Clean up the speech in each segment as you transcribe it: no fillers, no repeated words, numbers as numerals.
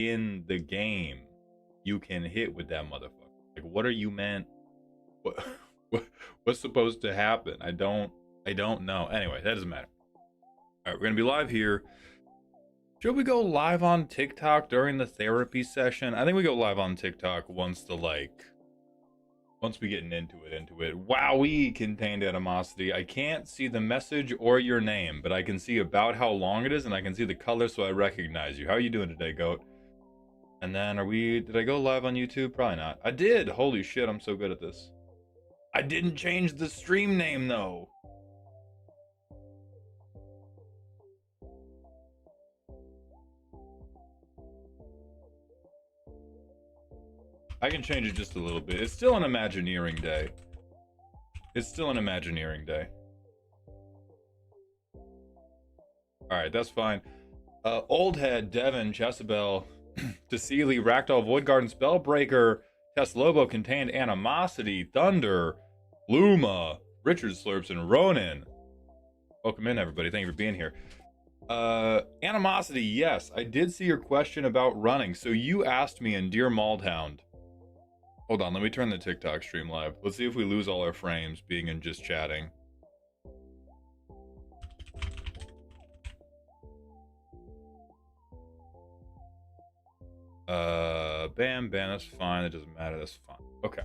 in the game you can hit with that motherfucker. Like, what are you meant? What, what's supposed to happen? I don't know. Anyway, that doesn't matter. All right, we're gonna be live here. Should we go live on TikTok during the therapy session? I think we go live on TikTok once we getting into it. Wowee, contained animosity. I can't see the message or your name, but I can see about how long it is, and I can see the color, so I recognize you. How are you doing today, Goat? And then did I go live on YouTube? Probably not. I did. Holy shit, I'm so good at this. I didn't change the stream name though. I can change it just a little bit. It's still an Imagineering day. It's still an Imagineering day. Alright, that's fine. Oldhead, Devin, Chesabel, Tassili, Ractol, Void Garden, Spellbreaker, Teslobo, Contained Animosity, Thunder, Luma, Richard Slurps, and Ronan. Welcome in, everybody. Thank you for being here. Animosity, yes. I did see your question about running. So you asked me in Dear Maldhound. Hold on, let me turn the TikTok stream live. Let's see if we lose all our frames being in just chatting. Bam, that's fine. It doesn't matter. That's fine. Okay.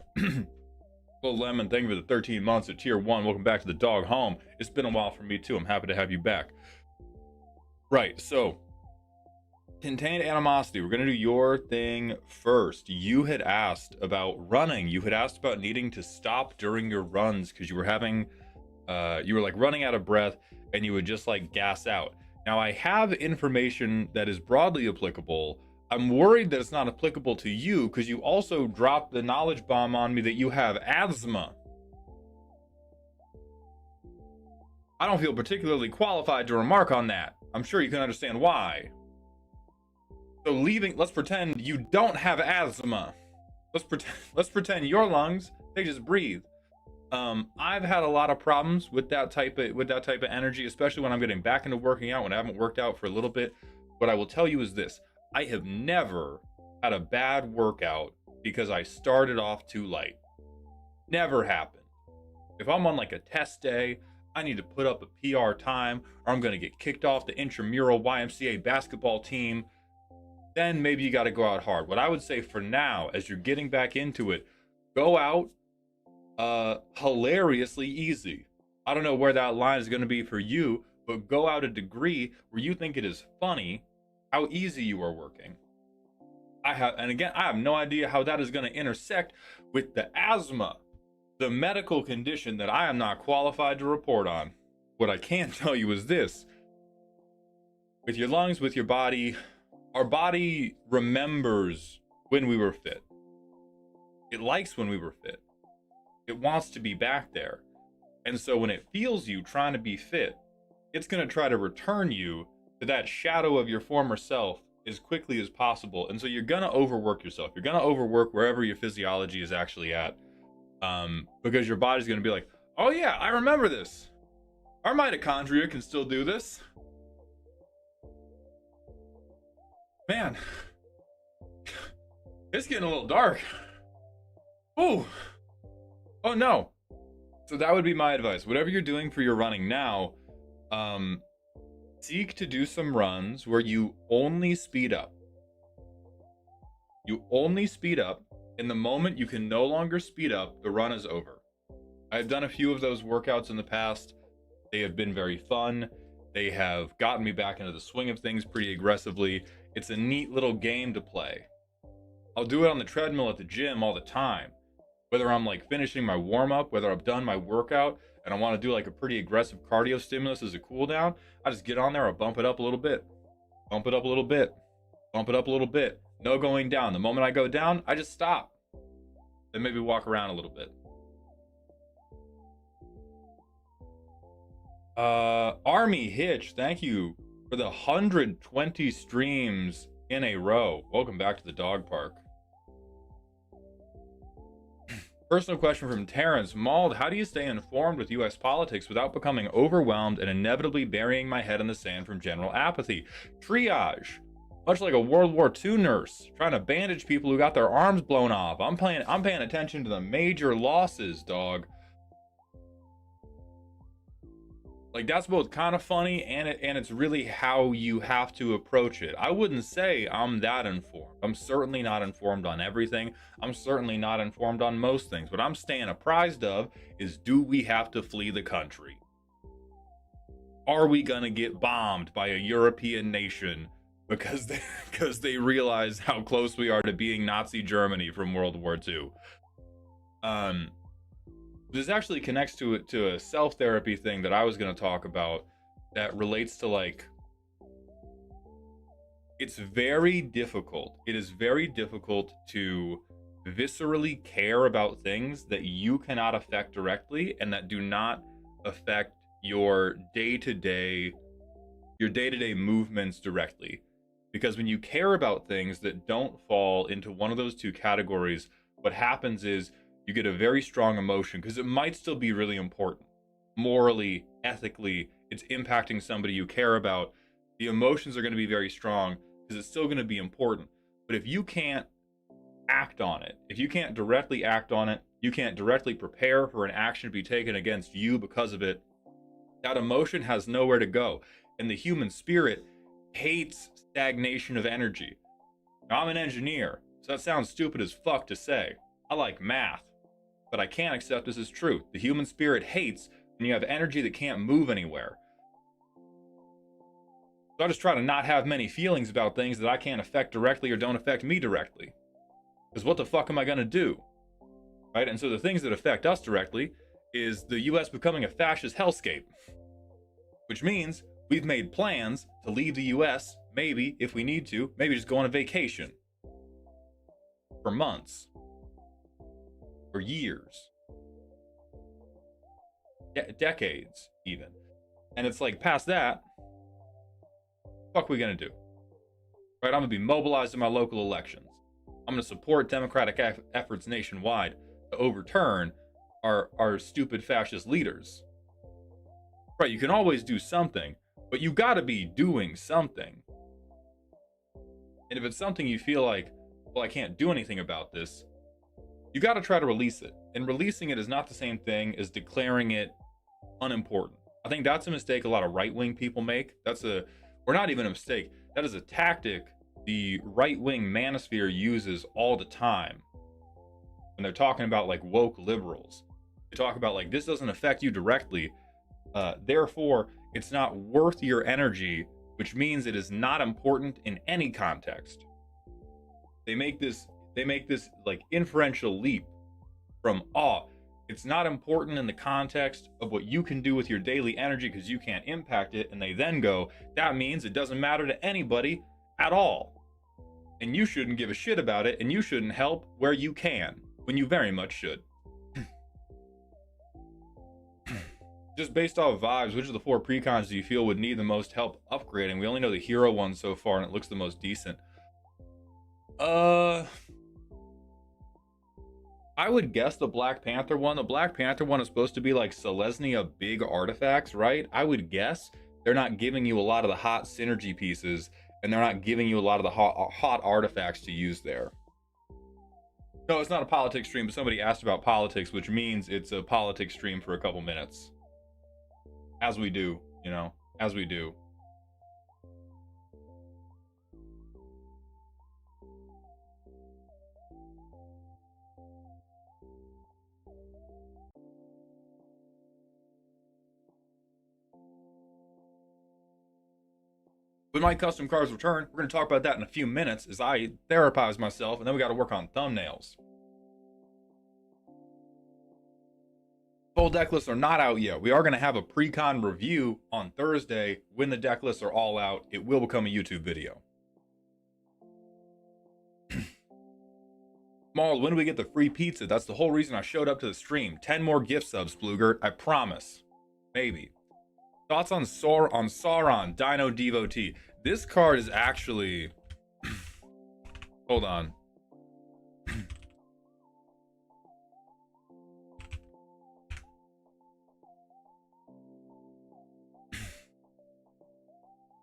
Well, Lemon, thank you for the 13 months at tier 1. Welcome back to the dog home. It's been a while for me too. I'm happy to have you back. Right, so contained animosity. We're gonna do your thing first. You had asked about running. You had asked about needing to stop during your runs because you were having you were like running out of breath and you would just like gas out. Now I have information that is broadly applicable. I'm worried that it's not applicable to you because you also dropped the knowledge bomb on me that you have asthma. I don't feel particularly qualified to remark on that. I'm sure you can understand why. So let's pretend you don't have asthma. Let's pretend your lungs, they just breathe. I've had a lot of problems with that type of energy, especially when I'm getting back into working out, when I haven't worked out for a little bit. What I will tell you is this: I have never had a bad workout because I started off too light. Never happened. If I'm on like a test day, I need to put up a PR time, or I'm gonna get kicked off the intramural YMCA basketball team, then maybe you gotta go out hard. What I would say for now, as you're getting back into it, go out hilariously easy. I don't know where that line is gonna be for you, but go out a degree where you think it is funny how easy you are working. I have no idea how that is gonna intersect with the asthma, the medical condition that I am not qualified to report on. What I can tell you is this: with your lungs, with your body, our body remembers when we were fit. It likes when we were fit. It wants to be back there. And so when it feels you trying to be fit, it's going to try to return you to that shadow of your former self as quickly as possible. And so you're going to overwork yourself. You're going to overwork wherever your physiology is actually at. Because your body's going to be like, oh yeah, I remember this. Our mitochondria can still do this. Man, it's getting a little dark. Ooh. Oh no. So that would be my advice. Whatever you're doing for your running now, seek to do some runs where you only speed up. You only speed up. In the moment you can no longer speed up, the run is over. I've done a few of those workouts in the past. They have been very fun. They have gotten me back into the swing of things pretty aggressively. It's a neat little game to play. I'll do it on the treadmill at the gym all the time. Whether I'm like finishing my warm-up, whether I've done my workout, and I want to do like a pretty aggressive cardio stimulus as a cool down, I just get on there, I'll bump it up a little bit. Bump it up a little bit. Bump it up a little bit. No going down. The moment I go down, I just stop. Then maybe walk around a little bit. Army Hitch, thank you for the 120 streams in a row. Welcome back to the dog park. Personal question from Terrence. Mauled, how do you stay informed with US politics without becoming overwhelmed and inevitably burying my head in the sand from general apathy? Triage. Much like a World War II nurse trying to bandage people who got their arms blown off. I'm paying attention to the major losses, dog. Like, that's both kind of funny and it's really how you have to approach it. I wouldn't say I'm that informed. I'm certainly not informed on everything. I'm certainly not informed on most things. What I'm staying apprised of is, do we have to flee the country? Are we gonna get bombed by a European nation because they realize how close we are to being Nazi Germany from World War II? This actually connects to a self-therapy thing that I was going to talk about that relates to, like, it's very difficult. It is very difficult to viscerally care about things that you cannot affect directly and that do not affect your day-to-day movements directly. Because when you care about things that don't fall into one of those two categories, what happens is you get a very strong emotion, because it might still be really important. Morally, ethically, it's impacting somebody you care about. The emotions are going to be very strong because it's still going to be important. But if you can't act on it, if you can't directly act on it, you can't directly prepare for an action to be taken against you because of it, that emotion has nowhere to go. And the human spirit hates stagnation of energy. Now, I'm an engineer, so that sounds stupid as fuck to say. I like math, but I can't accept this as truth. The human spirit hates when you have energy that can't move anywhere. So I just try to not have many feelings about things that I can't affect directly or don't affect me directly. Because what the fuck am I going to do? Right? And so the things that affect us directly is the US becoming a fascist hellscape. Which means we've made plans to leave the US, maybe, if we need to, maybe just go on a vacation. For months. For years, decades even. And it's like, past that, fuck we gonna do? Right? I'm gonna be mobilized in my local elections. I'm gonna support democratic efforts nationwide to overturn our stupid fascist leaders. Right? You can always do something, but you gotta be doing something. And if it's something you feel like, well, I can't do anything about this, you got to try to release it. And releasing it is not the same thing as declaring it unimportant. I think that's a mistake a lot of right-wing people make. Or not even a mistake. That is a tactic the right-wing manosphere uses all the time. When they're talking about, like, woke liberals. They talk about, like, this doesn't affect you directly. Therefore, it's not worth your energy, which means it is not important in any context. They make this like inferential leap from, it's not important in the context of what you can do with your daily energy because you can't impact it. And they then go, that means it doesn't matter to anybody at all. And you shouldn't give a shit about it. And you shouldn't help where you can, when you very much should. Just based off vibes, which of the 4 precons do you feel would need the most help upgrading? We only know the hero one so far, and it looks the most decent. I would guess the Black Panther one. The Black Panther one is supposed to be like Selesnya big artifacts, right? I would guess they're not giving you a lot of the hot synergy pieces, and they're not giving you a lot of the hot artifacts to use there. No, it's not a politics stream, but somebody asked about politics, which means it's a politics stream for a couple minutes. As we do, you know, as we do. When my custom cars return, we're going to talk about that in a few minutes as I therapize myself, and then we got to work on thumbnails. Full deck lists are not out yet. We are going to have a pre-con review on Thursday. When the deck lists are all out, it will become a YouTube video. Marl, when do we get the free pizza? That's the whole reason I showed up to the stream. 10 more gift subs, Splugert. I promise. Maybe. Thoughts on Sauron, Dino Devotee. This card is actually... Hold on.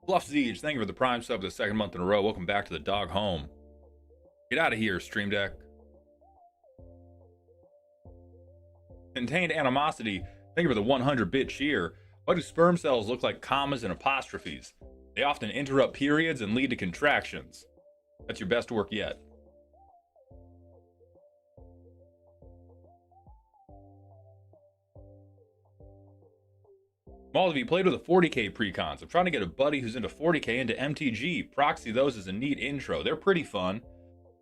Bluff Siege, thank you for the Prime sub the second month in a row. Welcome back to the dog home. Get out of here, Stream Deck. Contained Animosity, thank you for the 100-bit cheer. Why do sperm cells look like commas and apostrophes? They often interrupt periods and lead to contractions. That's your best work yet. Maul, have you played with the 40k precons? I'm trying to get a buddy who's into 40k into MTG. Proxy those is a neat intro. They're pretty fun.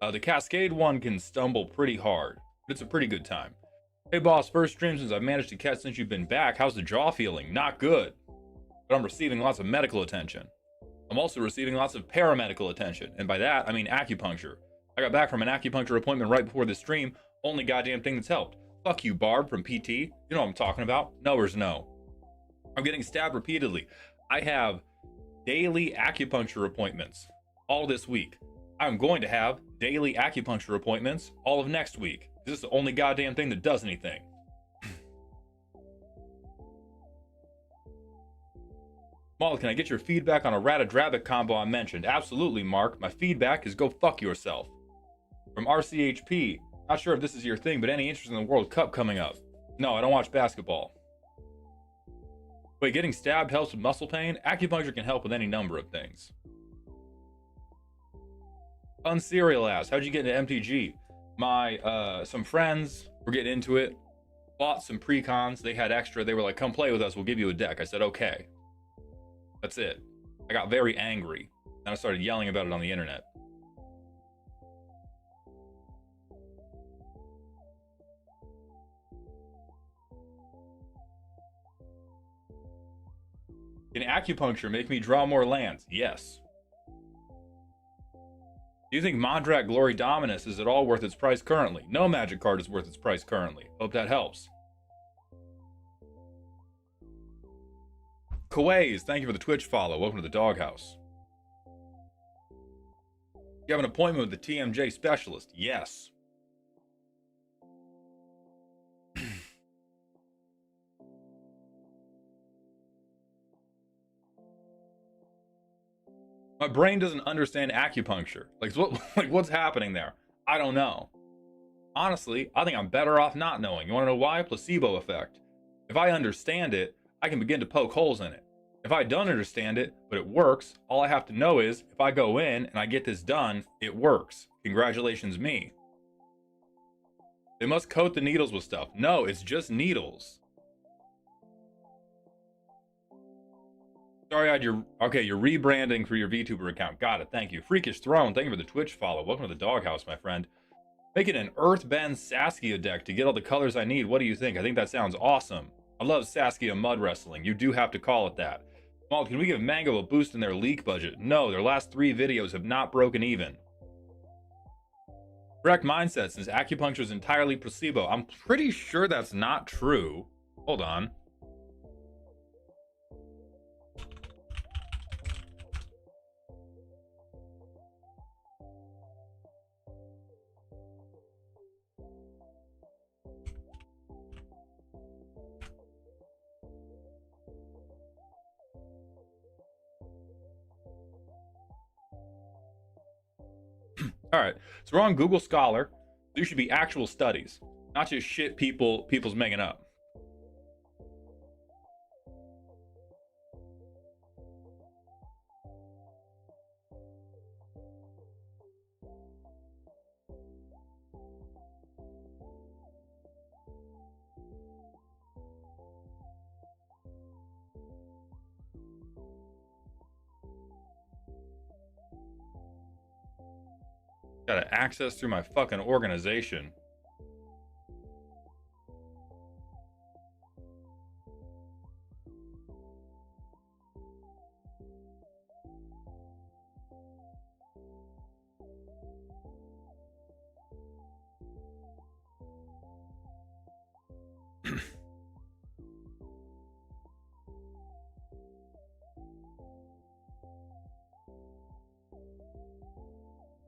The Cascade one can stumble pretty hard, but it's a pretty good time. Hey boss, first stream since I've managed to catch since you've been back. How's the jaw feeling? Not good. But I'm receiving lots of medical attention. I'm also receiving lots of paramedical attention. And by that, I mean acupuncture. I got back from an acupuncture appointment right before this stream. Only goddamn thing that's helped. Fuck you, Barb from PT. You know what I'm talking about. Knowers know. I'm getting stabbed repeatedly. I have daily acupuncture appointments all this week. I'm going to have daily acupuncture appointments all of next week. This is the only goddamn thing that does anything. Molly, can I get your feedback on a Ratadrabic combo I mentioned? Absolutely, Mark. My feedback is go fuck yourself. From RCHP. Not sure if this is your thing, but any interest in the World Cup coming up? No, I don't watch basketball. Wait, getting stabbed helps with muscle pain? Acupuncture can help with any number of things. Unserial ass, how'd you get into MTG? My, some friends were getting into it, bought some precons, they had extra, they were like, come play with us, we'll give you a deck. I said, okay. That's it. I got very angry, and I started yelling about it on the internet. Can acupuncture make me draw more lands? Yes. Do you think Mondrak Glory Dominus is at all worth its price currently? No Magic card is worth its price currently. Hope that helps. Kaways, thank you for the Twitch follow. Welcome to the doghouse. You have an appointment with the TMJ specialist? Yes. My brain doesn't understand acupuncture. Like what's happening there? I don't know. Honestly, I think I'm better off not knowing. You want to know why? Placebo effect. If I understand it, I can begin to poke holes in it. If I don't understand it, but it works, all I have to know is if I go in and I get this done, it works. Congratulations, me. They must coat the needles with stuff. No, it's just needles. Sorry, you're rebranding for your VTuber account. Got it, thank you. Freakish Throne, thank you for the Twitch follow. Welcome to the doghouse, my friend. Making an Earthbend Saskia deck to get all the colors I need. What do you think? I think that sounds awesome. I love Saskia mud wrestling. You do have to call it that. Mal, can we give Mango a boost in their leak budget? No, their last 3 videos have not broken even. Correct mindset, since acupuncture is entirely placebo. I'm pretty sure that's not true. Hold on. All right, so we're on Google Scholar. There should be actual studies, not just shit people's making up. Gotta access through my fucking organization.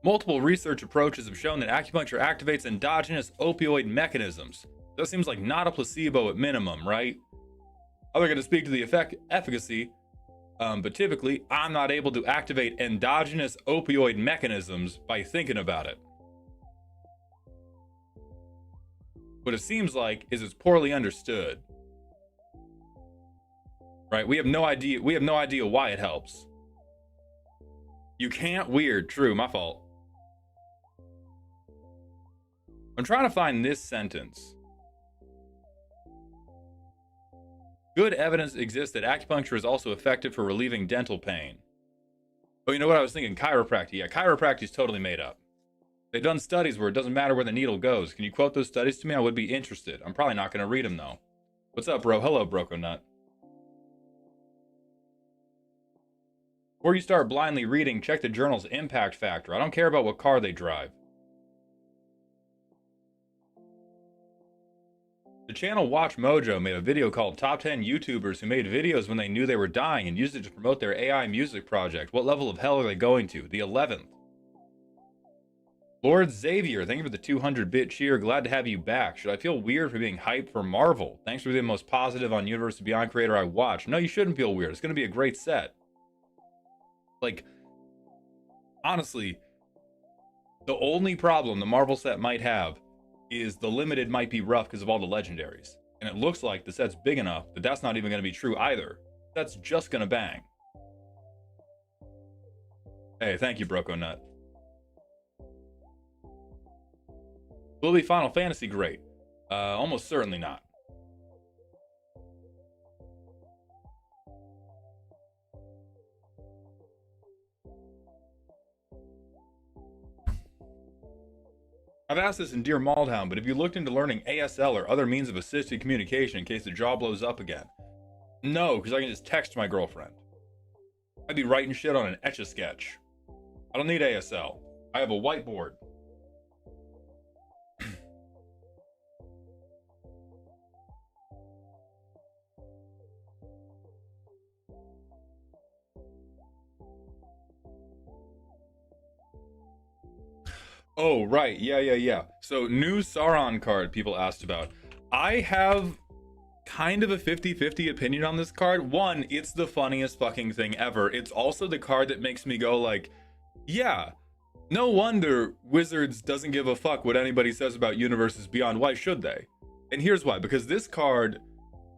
Multiple research approaches have shown that acupuncture activates endogenous opioid mechanisms. That seems like not a placebo at minimum, right? How are they going to speak to the efficacy But typically, I'm not able to activate endogenous opioid mechanisms by thinking about it. What it seems like is it's poorly understood. Right? We have no idea why it helps. You can't. Weird. True, my fault. I'm trying to find this sentence. Good evidence exists that acupuncture is also effective for relieving dental pain. Oh, you know what I was thinking? Chiropractic. Yeah, chiropractic is totally made up. They've done studies where it doesn't matter where the needle goes. Can you quote those studies to me? I would be interested. I'm probably not going to read them, though. What's up, bro? Hello, Broco Nut. Before you start blindly reading, check the journal's impact factor. I don't care about what car they drive. The channel Watch Mojo made a video called Top 10 YouTubers who made videos when they knew they were dying and used it to promote their AI music project. What level of hell are they going to? The 11th. Lord Xavier, thank you for the 200-bit cheer. Glad to have you back. Should I feel weird for being hyped for Marvel? Thanks for being the most positive on Universe Beyond creator I watch. No, you shouldn't feel weird. It's going to be a great set. Like, honestly, the only problem the Marvel set might have is the limited might be rough because of all the legendaries. And it looks like the set's big enough that that's not even going to be true either. That's just going to bang. Hey, thank you, Broco Nut. Will it be Final Fantasy great? Almost certainly not. I've asked this in Dear Maldhound, but have you looked into learning ASL or other means of assisted communication in case the jaw blows up again? No, because I can just text my girlfriend. I'd be writing shit on an Etch-a-Sketch. I don't need ASL. I have a whiteboard. Oh, right. Yeah. So, new Sauron card people asked about. I have kind of a 50-50 opinion on this card. One, it's the funniest fucking thing ever. It's also the card that makes me go like, yeah, no wonder Wizards doesn't give a fuck what anybody says about Universes Beyond. Why should they? And here's why. Because this card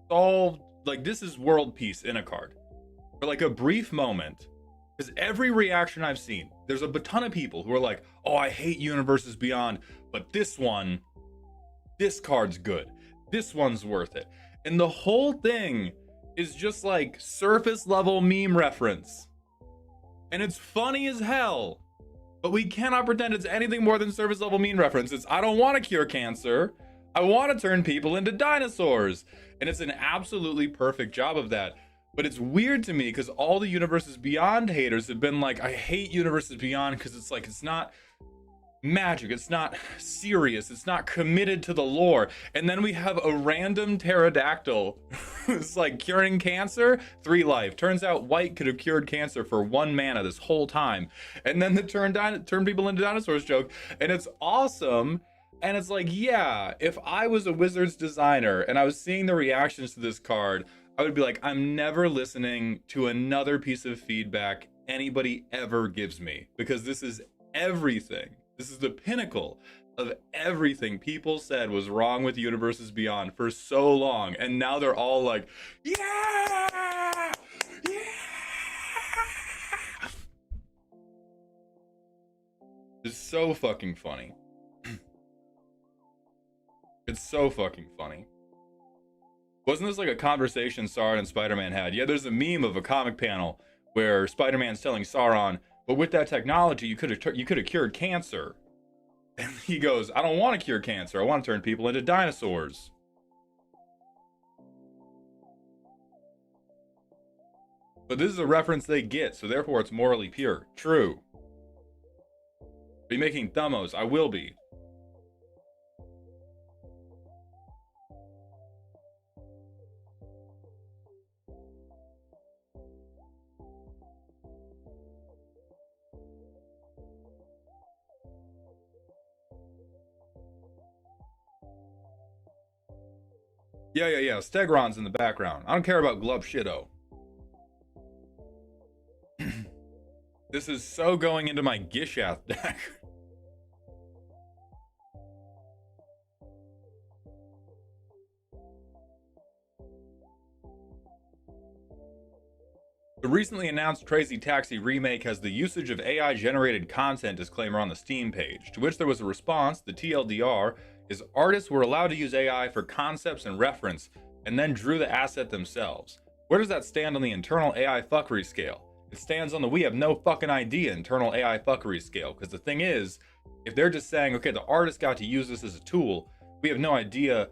solved, like, this is world peace in a card. For like a brief moment, because every reaction I've seen, there's a ton of people who are like, oh, I hate Universes Beyond, but this card's good. This one's worth it. And the whole thing is just like surface level meme reference. And it's funny as hell. But we cannot pretend it's anything more than surface level meme reference. It's, I don't want to cure cancer. I want to turn people into dinosaurs. And it's an absolutely perfect job of that. But it's weird to me because all the Universes Beyond haters have been like, I hate Universes Beyond because it's like, it's not magic, it's not serious, it's not committed to the lore. And then we have a random pterodactyl who's like curing cancer, 3 life. Turns out white could have cured cancer for 1 mana this whole time. And then the turn people into dinosaurs joke, and it's awesome. And it's like, yeah, if I was a Wizards designer and I was seeing the reactions to this card, I would be like, I'm never listening to another piece of feedback anybody ever gives me, because this is everything. This is the pinnacle of everything people said was wrong with Universes Beyond for so long. And now they're all like, yeah! Yeah! It's so fucking funny. It's so fucking funny. Wasn't this like a conversation Sauron and Spider-Man had? Yeah, there's a meme of a comic panel where Spider-Man's telling Sauron, but with that technology, you could have cured cancer. And he goes, I don't want to cure cancer. I want to turn people into dinosaurs. But this is a reference they get, so therefore it's morally pure. True. Be making thumbos. I will be. Yeah. Stegron's in the background. I don't care about Glub Shitto. This is so going into my Gishath deck. The recently announced Crazy Taxi remake has the usage of AI-generated content disclaimer on the Steam page, to which there was a response. The TLDR is artists were allowed to use AI for concepts and reference, and then drew the asset themselves. Where does that stand on the internal AI fuckery scale? It stands on the we have no fucking idea internal AI fuckery scale, because the thing is, if they're just saying, okay, the artist got to use this as a tool, we have no idea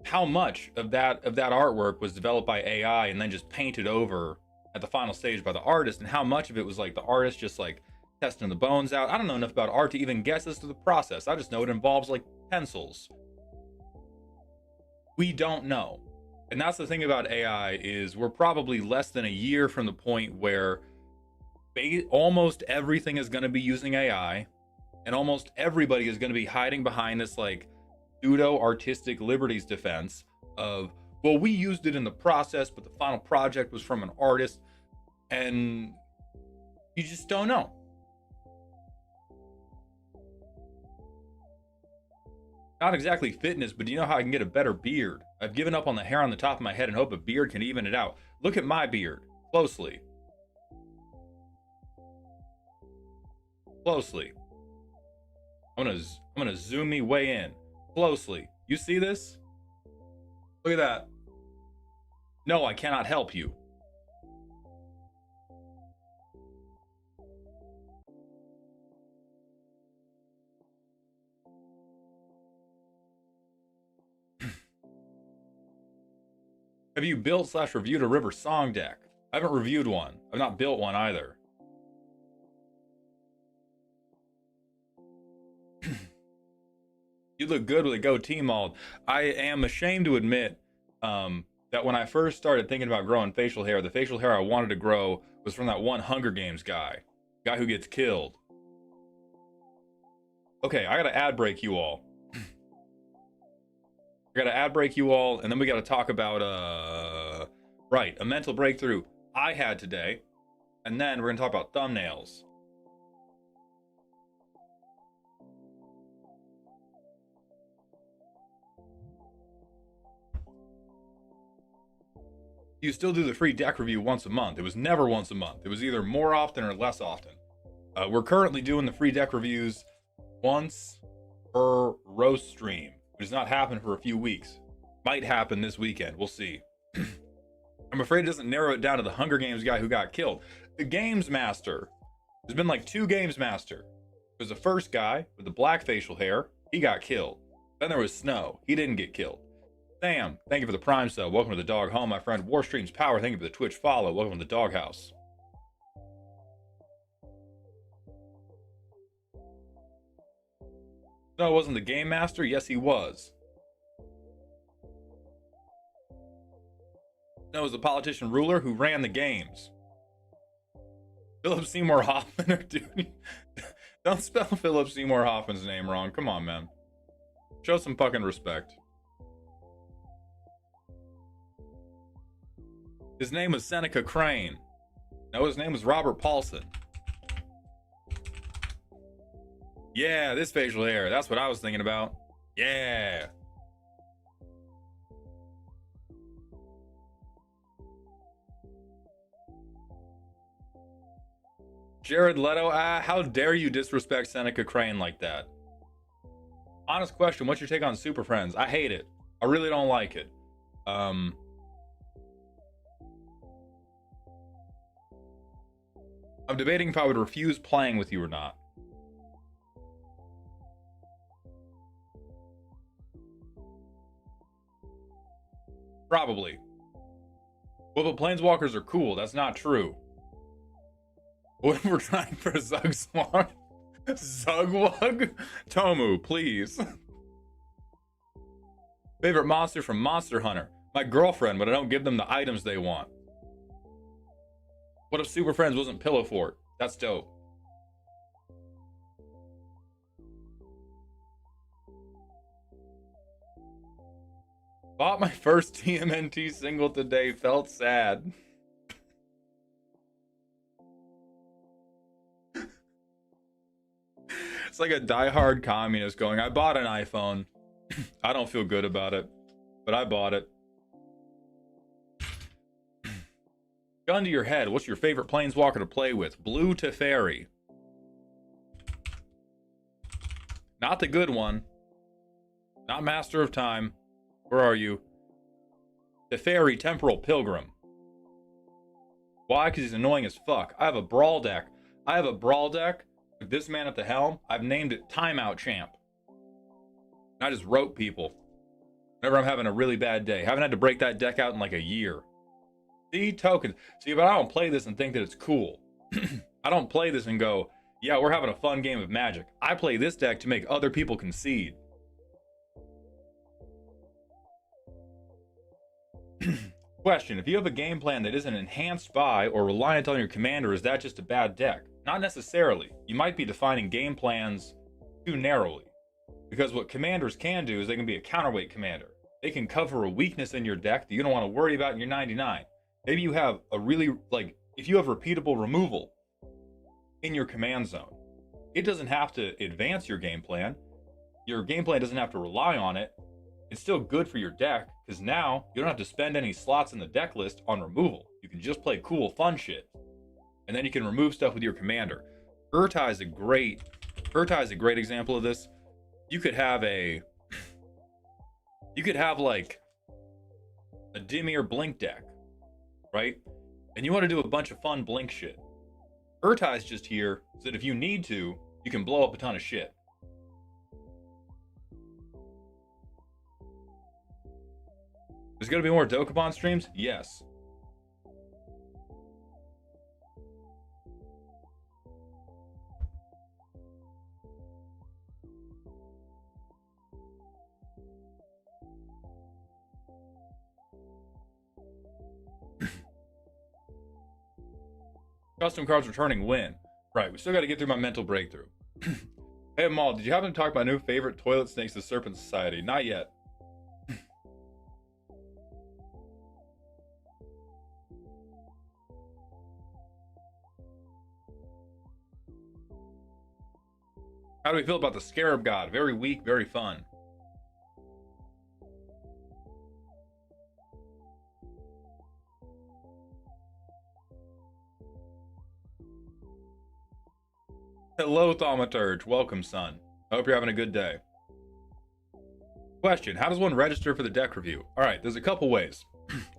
how much of that artwork was developed by AI and then just painted over at the final stage by the artist, and how much of it was like the artist just like testing the bones out. I don't know enough about art to even guess as to the process. I just know it involves like pencils. We don't know. And that's the thing about AI, is we're probably less than a year from the point where almost everything is going to be using AI, and almost everybody is going to be hiding behind this like pseudo artistic liberties defense of, well, we used it in the process, but the final project was from an artist, and you just don't know. Not exactly fitness, but do you know how I can get a better beard? I've given up on the hair on the top of my head and hope a beard can even it out. Look at my beard closely. Closely. I'm gonna zoom me way in. Closely. You see this? Look at that. No, I cannot help you. Have you built/reviewed a river song deck? I haven't reviewed one. I've not built one either. You look good with a goatee mold. I am ashamed to admit that when I first started thinking about growing facial hair, the facial hair I wanted to grow was from that one Hunger Games guy who gets killed. Okay, I gotta ad break you all. I gotta ad break you all, and then we gotta talk about right, a mental breakthrough I had today, and then we're gonna talk about thumbnails. You still do the free deck review once a month. It was never once a month. It was either more often or less often. We're currently doing the free deck reviews once per roast stream, which has not happened for a few weeks. Might happen this weekend. We'll see. I'm afraid it doesn't narrow it down to the Hunger Games guy who got killed. The Games Master. There's been like 2 Games Master. There's the first guy with the black facial hair. He got killed. Then there was Snow. He didn't get killed. Sam, thank you for the Prime sub. Welcome to the Dog Home, my friend. Warstream's Power, thank you for the Twitch follow. Welcome to the Doghouse. No, it wasn't the Game Master? Yes, he was. No, it was the politician ruler who ran the games. Philip Seymour Hoffman, or dude, don't spell Philip Seymour Hoffman's name wrong. Come on, man. Show some fucking respect. His name was Seneca Crane. No, his name was Robert Paulson. Yeah, this facial hair. That's what I was thinking about. Yeah. Jared Leto, how dare you disrespect Seneca Crane like that? Honest question, what's your take on Super Friends? I hate it. I really don't like it. I'm debating if I would refuse playing with you or not. Probably. Well, but planeswalkers are cool. That's not true. What if we're trying for a Zug-Swag? Zugwug? Tomu, please. Favorite monster from Monster Hunter? My girlfriend, but I don't give them the items they want. What if Super Friends wasn't Pillow Fort? That's dope. Bought my first TMNT single today, felt sad. It's like a diehard communist going, I bought an iPhone. I don't feel good about it, but I bought it. Gun to your head. What's your favorite planeswalker to play with? Blue Teferi. Not the good one. Not Master of Time. Where are you? Teferi, Temporal Pilgrim. Why? Because he's annoying as fuck. I have a brawl deck. With this man at the helm. I've named it Timeout Champ. And I just rope people whenever I'm having a really bad day. Haven't had to break that deck out in like a year. See, tokens. See, but I don't play this and think that it's cool. I don't play this and go, yeah, we're having a fun game of Magic. I play this deck to make other people concede. Question, if you have a game plan that isn't enhanced by or reliant on your commander, is that just a bad deck? Not necessarily. You might be defining game plans too narrowly. Because what commanders can do is they can be a counterweight commander. They can cover a weakness in your deck that you don't want to worry about in your 99. Maybe you have a really, like, if you have repeatable removal in your command zone, it doesn't have to advance your game plan. Your game plan doesn't have to rely on it. It's still good for your deck, because now you don't have to spend any slots in the deck list on removal. You can just play cool, fun shit. And then you can remove stuff with your commander. Urtai is a great example of this. You could have like a Dimir Blink deck, right? And you want to do a bunch of fun Blink shit. Urtai's just here so that if you need to, you can blow up a ton of shit. There's going to be more Dokapon streams? Yes. Custom cards returning win. Right, we still got to get through my mental breakthrough. Hey, Maul, did you happen to talk about my new favorite toilet snakes, the Serpent Society? Not yet. How do we feel about the Scarab God? Very weak, very fun. Hello, Thaumaturge. Welcome, son. I hope you're having a good day. Question, how does one register for the deck review? Alright, there's a couple ways.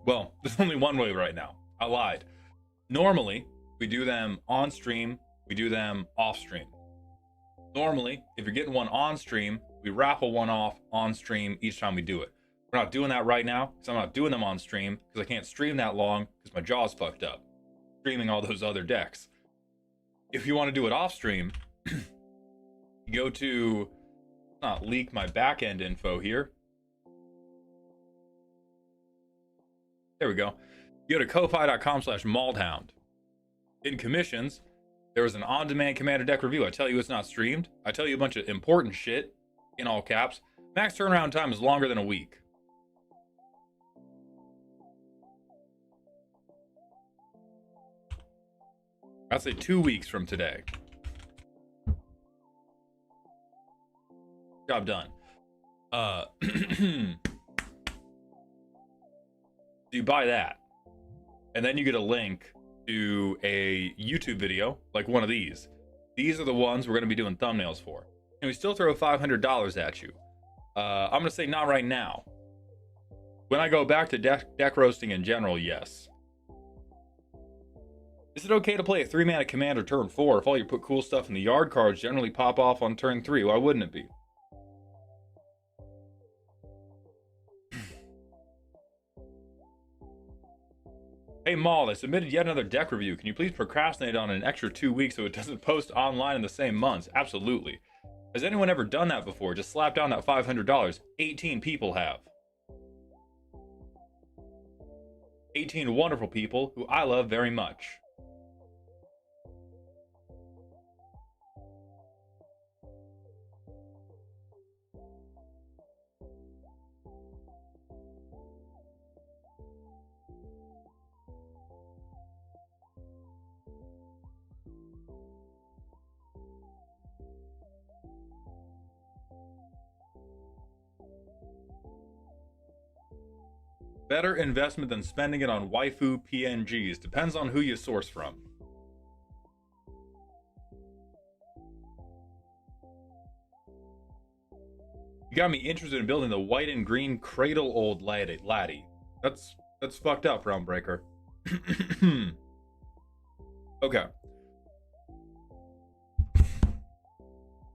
Well, there's only one way right now. I lied. Normally, we do them on stream, we do them off stream. Normally, if you're getting one on stream, we raffle one off on stream each time we do it. We're not doing that right now, because I'm not doing them on stream, because I can't stream that long, because my jaw's fucked up. Streaming all those other decks. If you want to do it off stream, you go to, not leak my back-end info here. There we go. You go to ko-fi.com/maldhound. In commissions, there is an on-demand commander deck review. I tell you it's not streamed. I tell you a bunch of important shit, in all caps. Max turnaround time is longer than a week. I'd say 2 weeks from today. Job done. You buy that, and then you get a link to a YouTube video like one of these. These are the ones we're going to be doing thumbnails for. And we still throw $500 at you. I'm going to say not right now. When I go back to deck roasting in general, yes. Is it okay to play a 3-mana commander turn 4 if all you put cool stuff in the yard cards generally pop off on turn 3? Why wouldn't it be? Hey Maul, I submitted yet another deck review. Can you please procrastinate on an extra 2 weeks so it doesn't post online in the same months? Absolutely. Has anyone ever done that before? Just slap down that $500. 18 people have. 18 wonderful people who I love very much. Better investment than spending it on waifu PNGs. Depends on who you source from. You got me interested in building the white and green cradle old laddie. That's fucked up, Realmbreaker. Okay.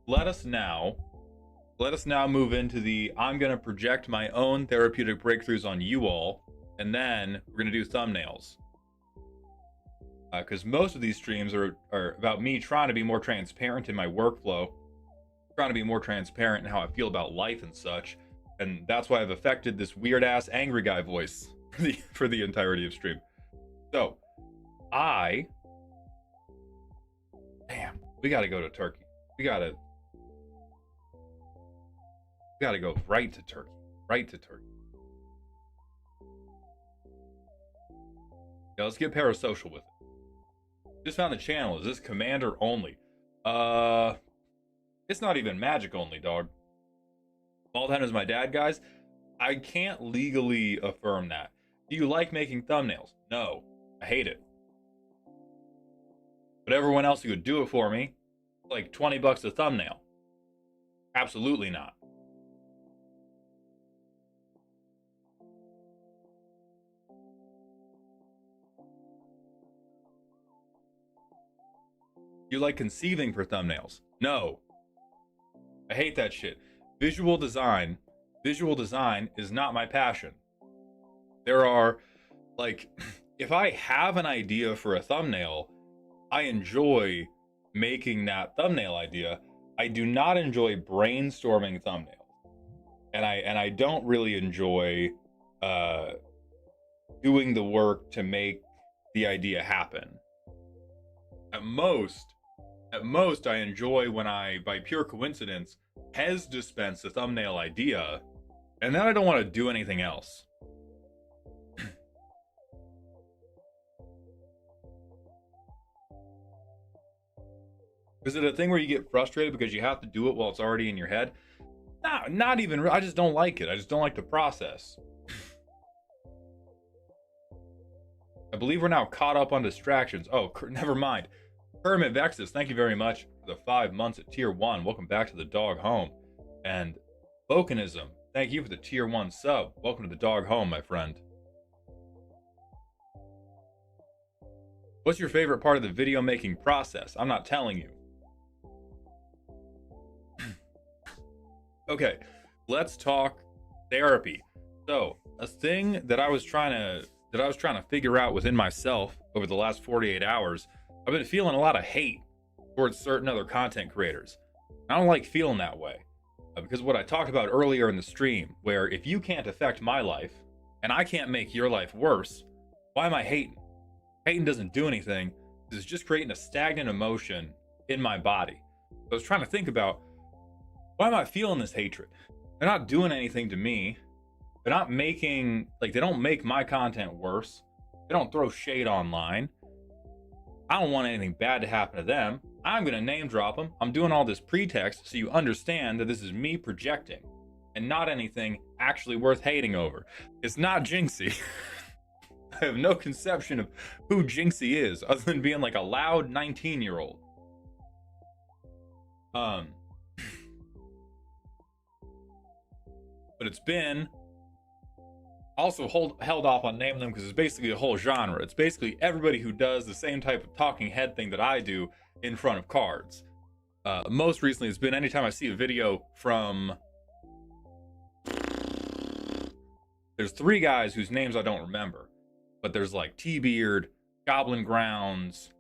Let us now move into the I'm going to project my own therapeutic breakthroughs on you all, and then we're going to do thumbnails. Because most of these streams are about me trying to be more transparent in my workflow, trying to be more transparent in how I feel about life and such, and that's why I've affected this weird-ass angry guy voice for the entirety of stream. So, damn, we got to go to Turkey. We got to go right to Turkey. Yeah, let's get parasocial with it. Just found the channel. Is this commander only? It's not even magic only, dog. Baldhead is my dad, guys. I can't legally affirm that. Do you like making thumbnails? No, I hate it. But everyone else who could do it for me, like 20 bucks a thumbnail. Absolutely not. You like conceiving for thumbnails? No. I hate that shit. Visual design is not my passion. There are, like, if I have an idea for a thumbnail, I enjoy making that thumbnail idea. I do not enjoy brainstorming thumbnails. And I don't really enjoy doing the work to make the idea happen. At most I enjoy when I, by pure coincidence, has dispensed a thumbnail idea, and then I don't want to do anything else. Is it a thing where you get frustrated because you have to do it while it's already in your head? Not even. I just don't like it. I just don't like the process. I believe we're now caught up on distractions. Oh, never mind. Kermit Vexus, thank you very much for the 5 months at tier 1. Welcome back to the dog home. And Bokenism, thank you for the tier 1 sub. Welcome to the dog home, my friend. What's your favorite part of the video making process? I'm not telling you. Okay, let's talk therapy. So, a thing that I was trying to figure out within myself over the last 48 hours, I've been feeling a lot of hate towards certain other content creators. I don't like feeling that way because what I talked about earlier in the stream, where if you can't affect my life and I can't make your life worse, why am I hating? Hating doesn't do anything. It's just creating a stagnant emotion in my body. So I was trying to think about, why am I feeling this hatred? They're not doing anything to me. They're not making, like, they don't make my content worse. They don't throw shade online. I don't want anything bad to happen to them. I'm going to name drop them. I'm doing all this pretext so you understand that this is me projecting and not anything actually worth hating over. It's not Jinxie. I have no conception of who Jinxie is other than being like a loud 19-year-old. But it's been also held off on naming them because it's basically a whole genre. It's basically everybody who does the same type of talking head thing that I do in front of cards. Most recently, it's been anytime I see a video from... There's 3 guys whose names I don't remember. But there's like T-Beard, Goblin Grounds,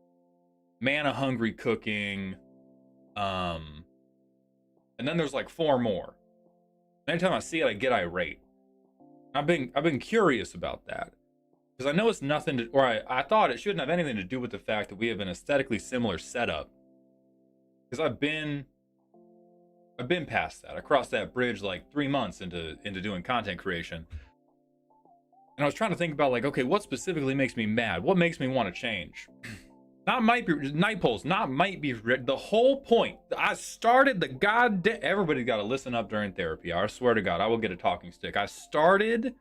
Mana Hungry Cooking, and then there's like 4 more. Anytime I see it, I get irate. I've been curious about that because I know it's nothing to, or I thought it shouldn't have anything to do with the fact that we have an aesthetically similar setup. Because I've been past that. I crossed that bridge like 3 months into doing content creation, and I was trying to think about like, okay, what specifically makes me mad? What makes me want to change? Not might be night polls. Not might be the whole point. I started the goddamn. Everybody's got to listen up during therapy. I swear to God, I will get a talking stick. I started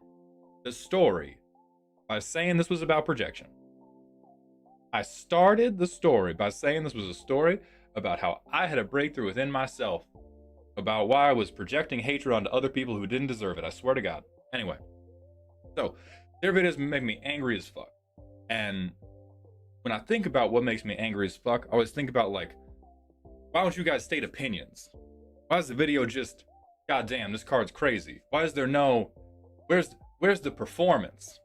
the story by saying this was about projection. I started the story by saying this was a story about how I had a breakthrough within myself about why I was projecting hatred onto other people who didn't deserve it. I swear to God. Anyway, so their videos make me angry as fuck. And when I think about what makes me angry as fuck, I always think about, like, why don't you guys state opinions? Why is the video just, God damn, this card's crazy? Why is there no, where's the performance?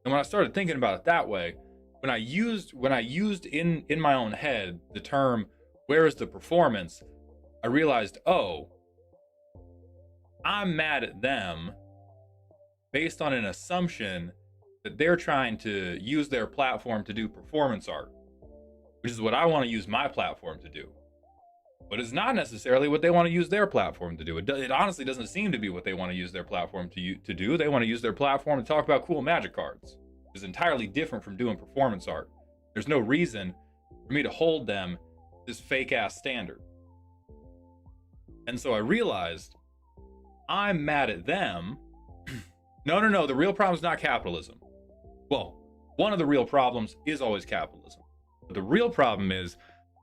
And when I started thinking about it that way, when I used in my own head the term, where is the performance? I realized, oh, I'm mad at them based on an assumption that they're trying to use their platform to do performance art, which is what I want to use my platform to do. But it's not necessarily what they want to use their platform to do. It honestly doesn't seem to be what they want to use their platform to do. They want to use their platform to talk about cool magic cards. It's entirely different from doing performance art. There's no reason for me to hold them this fake ass standard. And so I realized I'm mad at them. No, the real problem is not capitalism. Well, one of the real problems is always capitalism. But the real problem is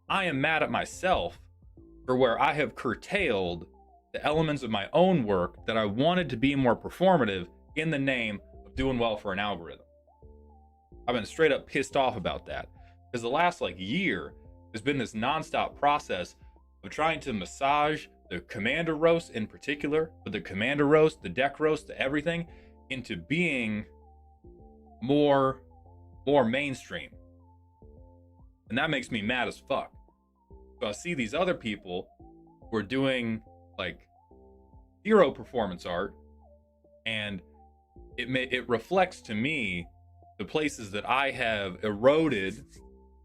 I am mad at myself for where I have curtailed the elements of my own work that I wanted to be more performative in the name of doing well for an algorithm. I've been straight up pissed off about that because the last year has been this nonstop process of trying to massage the commander roast in particular, but the commander roast, the deck roast, the everything, into being more mainstream. And that makes me mad as fuck. So I see these other people who are doing zero performance art, and it reflects to me the places that I have eroded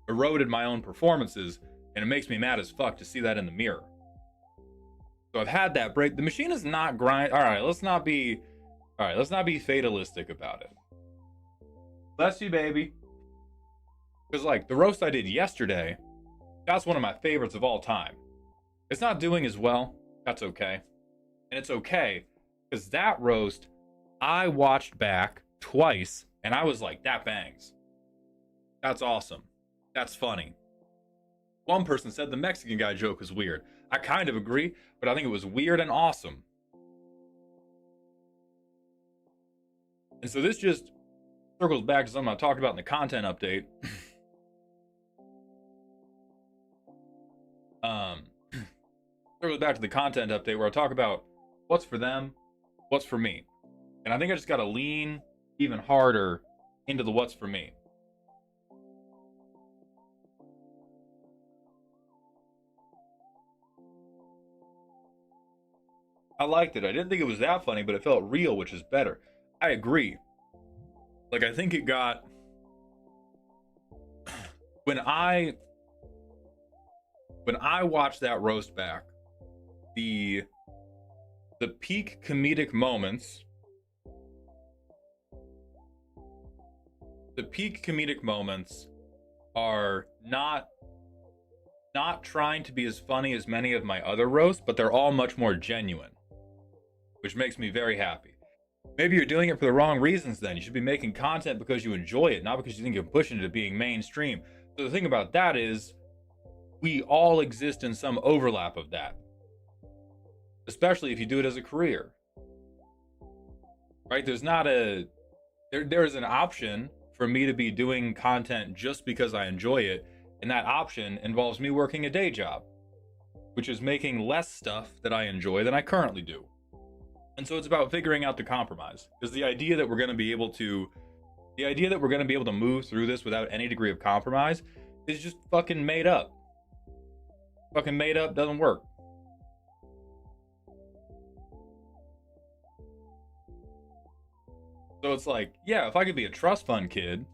my own performances, and it makes me mad as fuck to see that in the mirror. So I've had that break. The machine is not grind. All right, let's not be fatalistic about it. Bless you, baby. Because the roast I did yesterday, that's one of my favorites of all time. It's not doing as well. That's okay. And it's okay because that roast I watched back twice and I was like, that bangs. That's awesome. That's funny. One person said the Mexican guy joke was weird. I kind of agree, but I think it was weird and awesome. And so this just circles back to something I talked about in the content update. Circles back to the content update where I talk about what's for them, what's for me. And I think I just got to lean even harder into the what's for me. I liked it. I didn't think it was that funny, but it felt real, which is better. I agree. I think it got... When I watched that roast back, the peak comedic moments... The peak comedic moments are not trying to be as funny as many of my other roasts, but they're all much more genuine, which makes me very happy. Maybe you're doing it for the wrong reasons then. You should be making content because you enjoy it, not because you think you're pushing it to being mainstream. So the thing about that is, we all exist in some overlap of that. Especially if you do it as a career. Right? There's not a... There's an option for me to be doing content just because I enjoy it, and that option involves me working a day job, which is making less stuff that I enjoy than I currently do. And so it's about figuring out the compromise. Because the idea that we're going to be able to move through this without any degree of compromise is just fucking made up. Fucking made up doesn't work. So it's yeah, if I could be a trust fund kid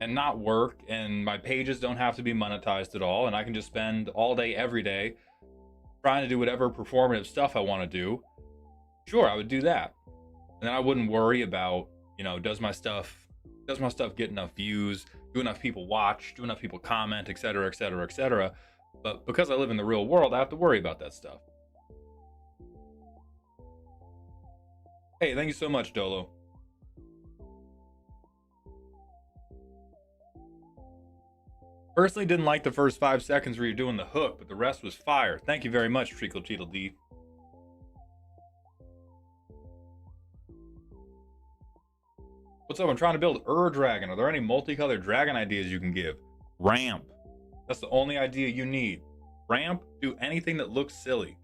and not work, and my pages don't have to be monetized at all, and I can just spend all day, every day trying to do whatever performative stuff I want to do, sure, I would do that. And then I wouldn't worry about, does my stuff get enough views, do enough people watch, do enough people comment, etc., etc., etc. But because I live in the real world, I have to worry about that stuff. Hey, thank you so much, Dolo. Personally didn't like the first 5 seconds where you're doing the hook, but the rest was fire. Thank you very much, Treacle Cheetle D. What's up? I'm trying to build Dragon. Are there any multicolored dragon ideas you can give? Ramp. That's the only idea you need. Ramp, do anything that looks silly.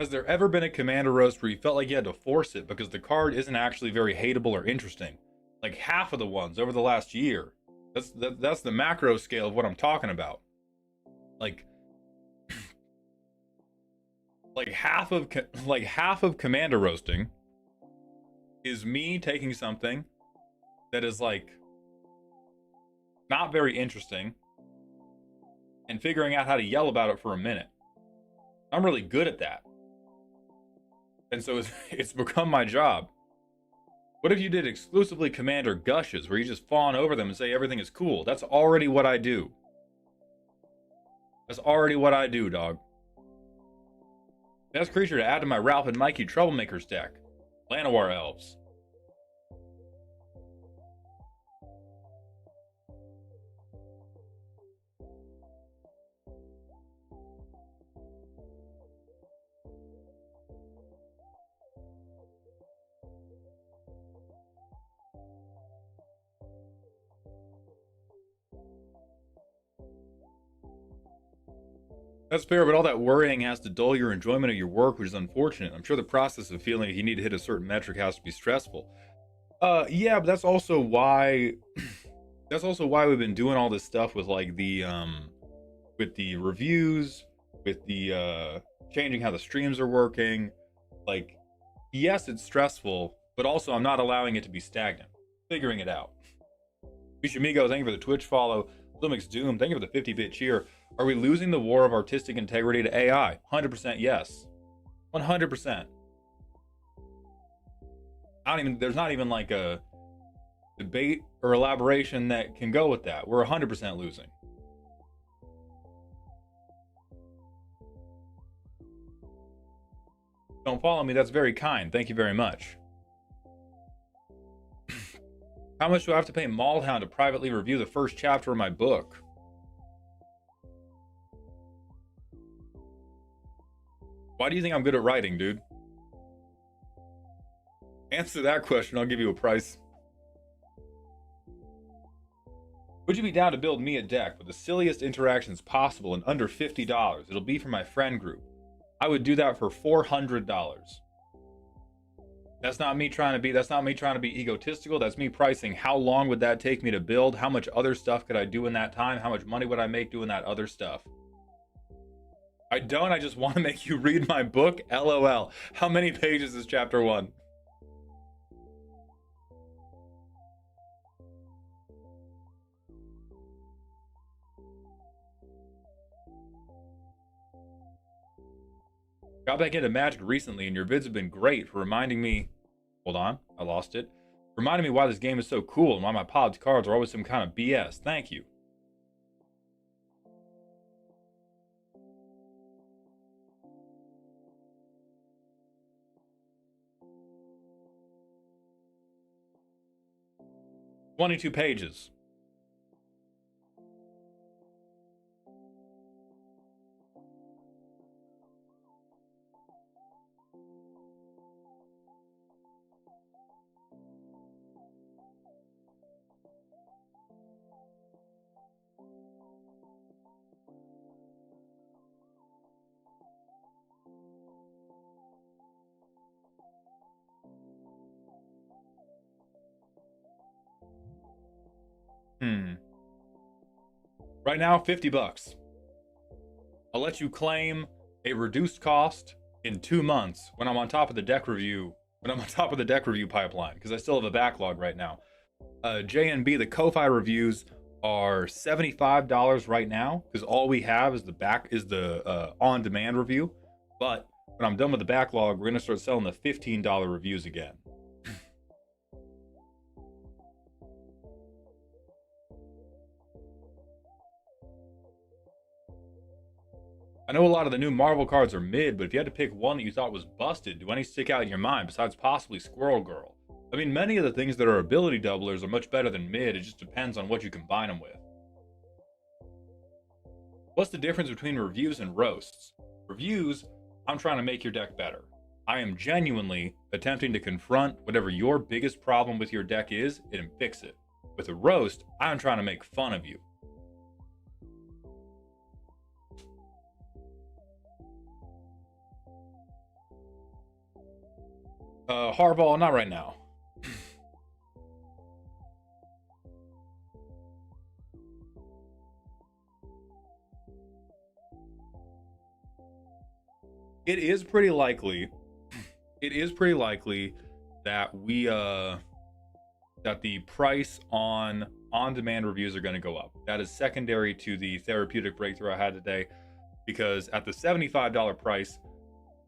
Has there ever been a commander roast where you felt like you had to force it because the card isn't actually very hateable or interesting? Like half of the ones over the last year. That's the macro scale of what I'm talking about. Like half of commander roasting is me taking something that is like not very interesting and figuring out how to yell about it for a minute. I'm really good at that. And so it's become my job. What if you did exclusively commander gushes where you just fawn over them and say everything is cool? That's already what I do. That's already what I do, dog. Best creature to add to my Ralph and Mikey Troublemakers deck. Llanowar Elves. That's fair, but all that worrying has to dull your enjoyment of your work, which is unfortunate. I'm sure the process of feeling like you need to hit a certain metric has to be stressful. Yeah, but that's also why we've been doing all this stuff with like the with the reviews, with the changing how the streams are working. Like, yes, it's stressful, but also I'm not allowing it to be stagnant. Figuring it out. Bishamigo, thank you for the Twitch follow. Lumix Doom, thank you for the 50-bit cheer. Are we losing the war of artistic integrity to AI? 100% yes. 100%. There's not even like a debate or elaboration that can go with that. We're 100% losing. Don't follow me, that's very kind. Thank you very much. How much do I have to pay Maulhound to privately review the first chapter of my book? Why do you think I'm good at writing, dude? Answer that question, I'll give you a price. Would you be down to build me a deck with the silliest interactions possible and under $50? It'll be for my friend group. I would do that for $400. That's not me trying to be egotistical. That's me pricing how long would that take me to build? How much other stuff could I do in that time? How much money would I make doing that other stuff? I just want to make you read my book. LOL. How many pages is chapter 1? Got back into Magic recently, and your vids have been great for reminding me... Hold on, I lost it. Reminding me why this game is so cool and why my pod's cards are always some kind of BS. Thank you. "22 pages. Right now, $50. I'll let you claim a reduced cost in 2 months when I'm on top of the deck review. Pipeline, because I still have a backlog right now. JNB, the Ko-Fi reviews are $75 right now, because all we have is the on-demand review. But when I'm done with the backlog, we're gonna start selling the $15 reviews again. I know a lot of the new Marvel cards are mid, but if you had to pick one that you thought was busted, do any stick out in your mind besides possibly Squirrel Girl? I mean, many of the things that are ability doublers are much better than mid. It just depends on what you combine them with. What's the difference between reviews and roasts? Reviews, I'm trying to make your deck better. I am genuinely attempting to confront whatever your biggest problem with your deck is and fix it. With a roast, I'm trying to make fun of you. Hardball, not right now. It is pretty likely that that the price on on-demand reviews are going to go up. That is secondary to the therapeutic breakthrough I had today, because at the $75 price,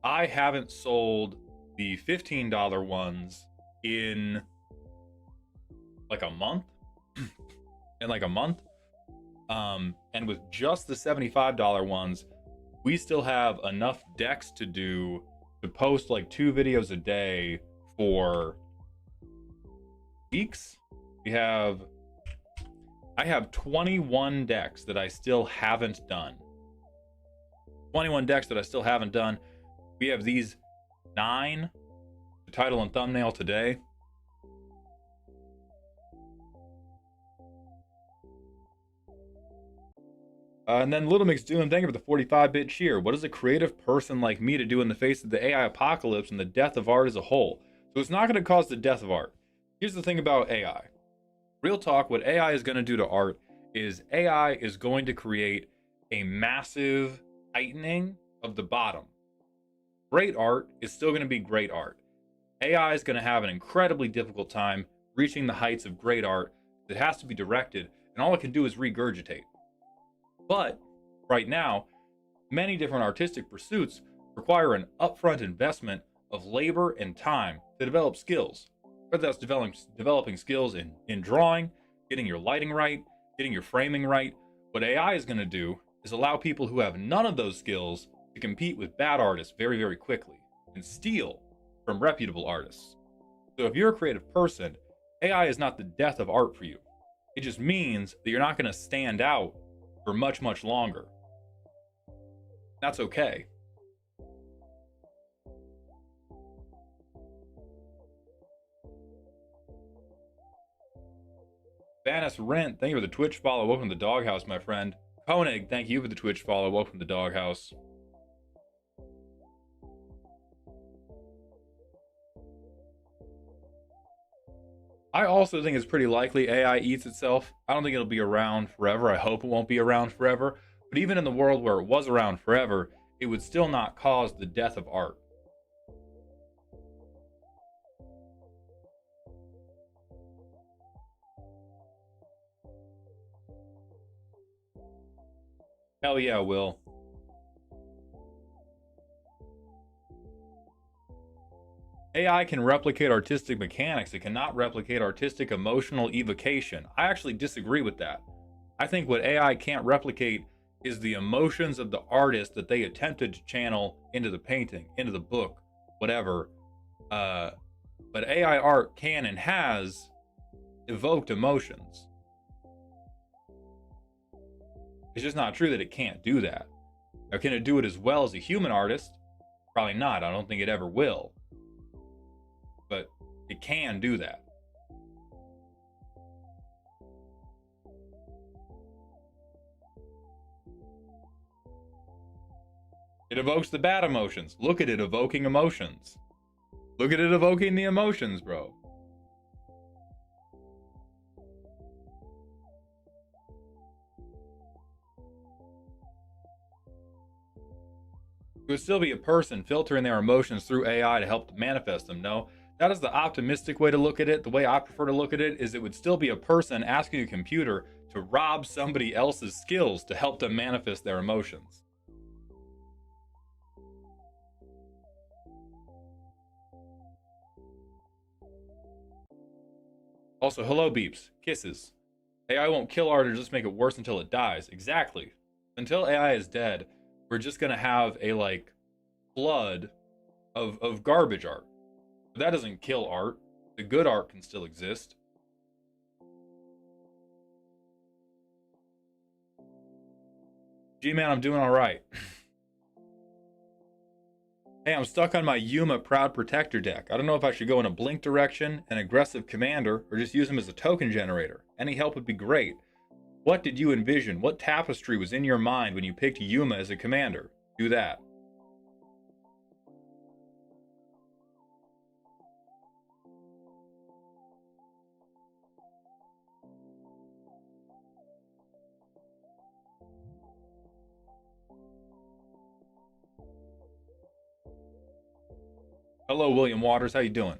I haven't sold the $15 ones in like a month. And with just the $75 ones, we still have enough decks to post like 2 videos a day for weeks. I have 21 decks that I still haven't done. 21 decks that I still haven't done. We have these 9, the title and thumbnail today. And then Little Mix Doom, thank you for the 45-bit cheer. What is a creative person like me to do in the face of the AI apocalypse and the death of art as a whole? So it's not going to cause the death of art. Here's the thing about AI. Real talk, what AI is going to do to art is AI is going to create a massive tightening of the bottom. Great art is still going to be great art. AI is going to have an incredibly difficult time reaching the heights of great art that has to be directed, and all it can do is regurgitate. But right now, many different artistic pursuits require an upfront investment of labor and time to develop skills. Whether that's developing skills in drawing, getting your lighting right, getting your framing right. What AI is going to do is allow people who have none of those skills to compete with bad artists very, very quickly and steal from reputable artists. So if you're a creative person, AI is not the death of art for you. It just means that you're not going to stand out for much, much longer. That's okay. Vanis Rent, thank you for the Twitch follow. Welcome to the Doghouse, my friend. Koenig, thank you for the Twitch follow. Welcome to the Doghouse. I also think it's pretty likely AI eats itself. I don't think it'll be around forever. I hope it won't be around forever. But even in the world where it was around forever, it would still not cause the death of art. Hell yeah, Will. AI can replicate artistic mechanics. It cannot replicate artistic emotional evocation. I actually disagree with that. I think what AI can't replicate is the emotions of the artist that they attempted to channel into the painting, into the book, whatever. But AI art can and has evoked emotions. It's just not true that it can't do that. Now, can it do it as well as a human artist? Probably not. I don't think it ever will. But it can do that. It evokes the bad emotions. Look at it evoking emotions. Look at it evoking the emotions, bro. It would still be a person filtering their emotions through AI to help manifest them. No, that is the optimistic way to look at it. The way I prefer to look at it is it would still be a person asking a computer to rob somebody else's skills to help them manifest their emotions. Also, hello beeps, kisses. AI won't kill art or just make it worse until it dies. Exactly. Until AI is dead, we're just gonna have a like flood of garbage art. But that doesn't kill art. The good art can still exist. G-Man, I'm doing all right. Hey, I'm stuck on my Yuma Proud Protector deck. I don't know if I should go in a Blink direction, an aggressive commander, or just use him as a token generator. Any help would be great. What did you envision? What tapestry was in your mind when you picked Yuma as a commander? Do that. Hello, William Waters. How you doing?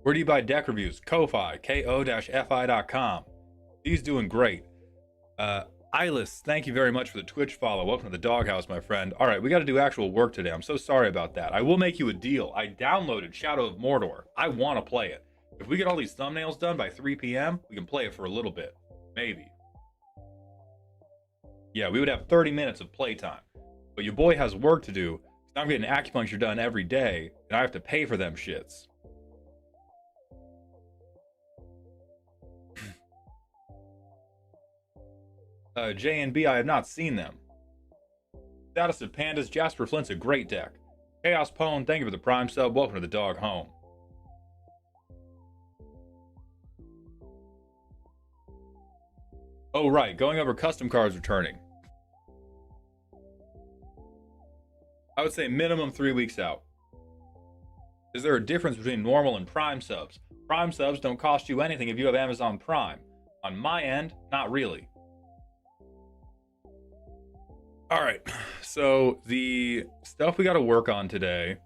Where do you buy deck reviews? Ko-Fi, ko-fi.com. He's doing great. Ilis, thank you very much for the Twitch follow. Welcome to the doghouse, my friend. All right, we got to do actual work today. I'm so sorry about that. I will make you a deal. I downloaded Shadow of Mordor. I want to play it. If we get all these thumbnails done by 3 p.m., we can play it for a little bit. Maybe. Yeah, we would have 30 minutes of playtime. But your boy has work to do. I'm getting acupuncture done every day, and I have to pay for them shits. J and B, I have not seen them. Status of Pandas, Jasper Flint's a great deck. Chaos Pone, thank you for the Prime sub. Welcome to the dog home. Oh, right, going over custom cards returning. I would say minimum 3 weeks out. Is there a difference between normal and Prime subs? Prime subs don't cost you anything if you have Amazon Prime. On my end, not really. All right, so the stuff we got to work on today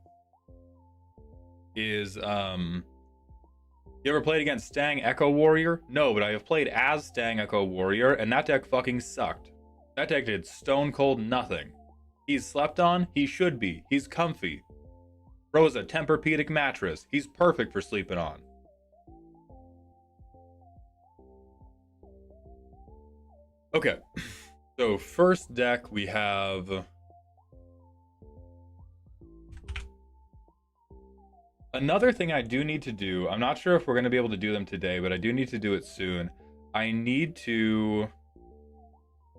is, you ever played against Stang Echo Warrior? No, but I have played as Stang Echo Warrior, and that deck fucking sucked. That deck did stone cold nothing. He's slept on, he should be. He's comfy. Throws a Tempur-Pedic mattress. He's perfect for sleeping on. Okay. So first deck we have another thing I do need to do. I'm not sure if we're going to be able to do them today, but I do need to do it soon. I need to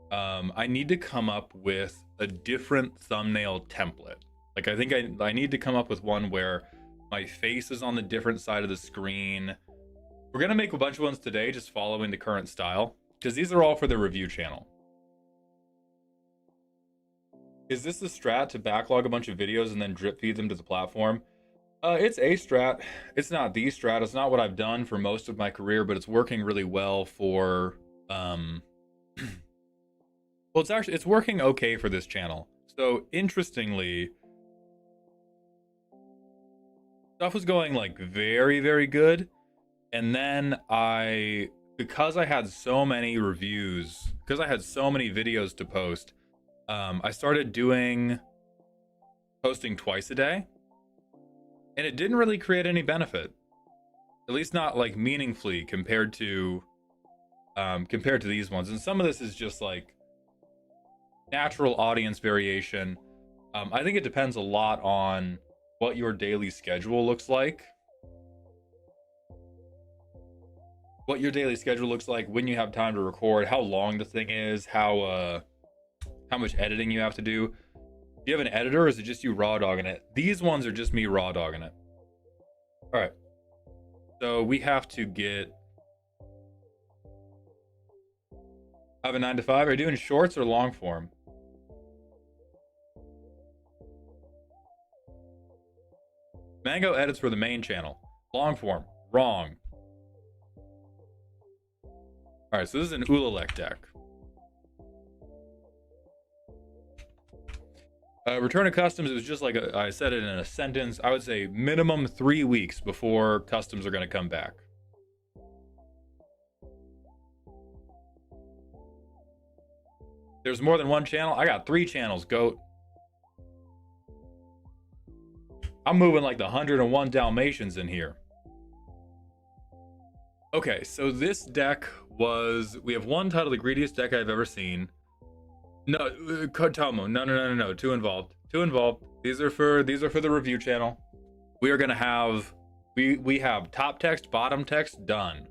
come up with a different thumbnail template. Like I think I need to come up with one where my face is on the different side of the screen. We're going to make a bunch of ones today just following the current style because these are all for the review channel. Is this the strat to backlog a bunch of videos and then drip feed them to the platform? It's a strat. It's not the strat. It's not what I've done for most of my career, but it's working really well for, well, it's working okay for this channel. So interestingly, stuff was going like very, very good. And then because I had so many reviews, because I had so many videos to post, I started posting twice a day, and it didn't really create any benefit, at least not like meaningfully compared to these ones. And some of this is just like natural audience variation. I think it depends a lot on what your daily schedule looks like. When you have time to record, how long the thing is, how much editing you have to do. Do you have an editor, or is it just you raw dogging it? These ones are just me raw dogging it. All right. So we have to get... I have a 9 to 5. Are you doing shorts or long form? Mango edits for the main channel. Long form. Wrong. All right, so this is an Ulalek deck. Return of customs is just like I said it in a sentence. I would say minimum 3 weeks before customs are going to come back. There's more than one channel. I got 3 channels, goat. I'm moving like the 101 Dalmatians in here. Okay, so this deck was, we have one title, the greediest deck I've ever seen. No, Kotomo, no, too involved. Too involved. These are for the review channel. We are gonna have, we have top text, bottom text done.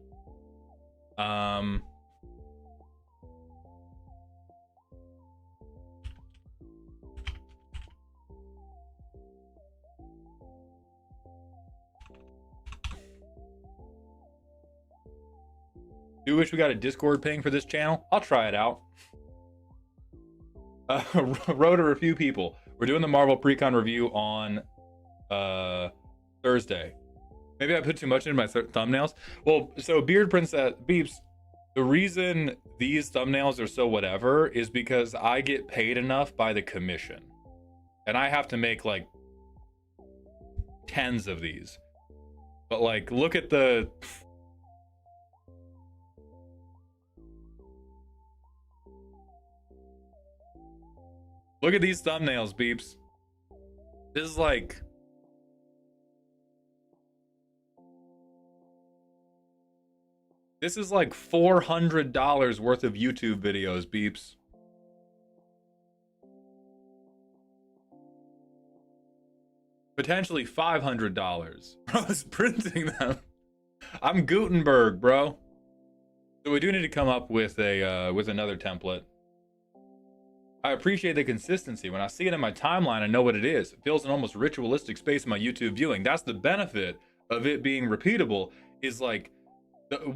Do wish we got a Discord ping for this channel. I'll try it out. Wrote a few people. We're doing the Marvel Precon review on Thursday. Maybe I put too much into my thumbnails. Well, so Beard Princess Beeps, the reason these thumbnails are so whatever is because I get paid enough by the commission. And I have to make like tens of these. But like, look at the... Look at these thumbnails, Beeps. This is like... This is like $400 worth of YouTube videos, Beeps. Potentially $500. Bro, I was printing them. I'm Gutenberg, bro. So we do need to come up with a with another template. I appreciate the consistency. When I see it in my timeline, I know what it is. It feels an almost ritualistic space in my YouTube viewing. That's the benefit of it being repeatable. Is like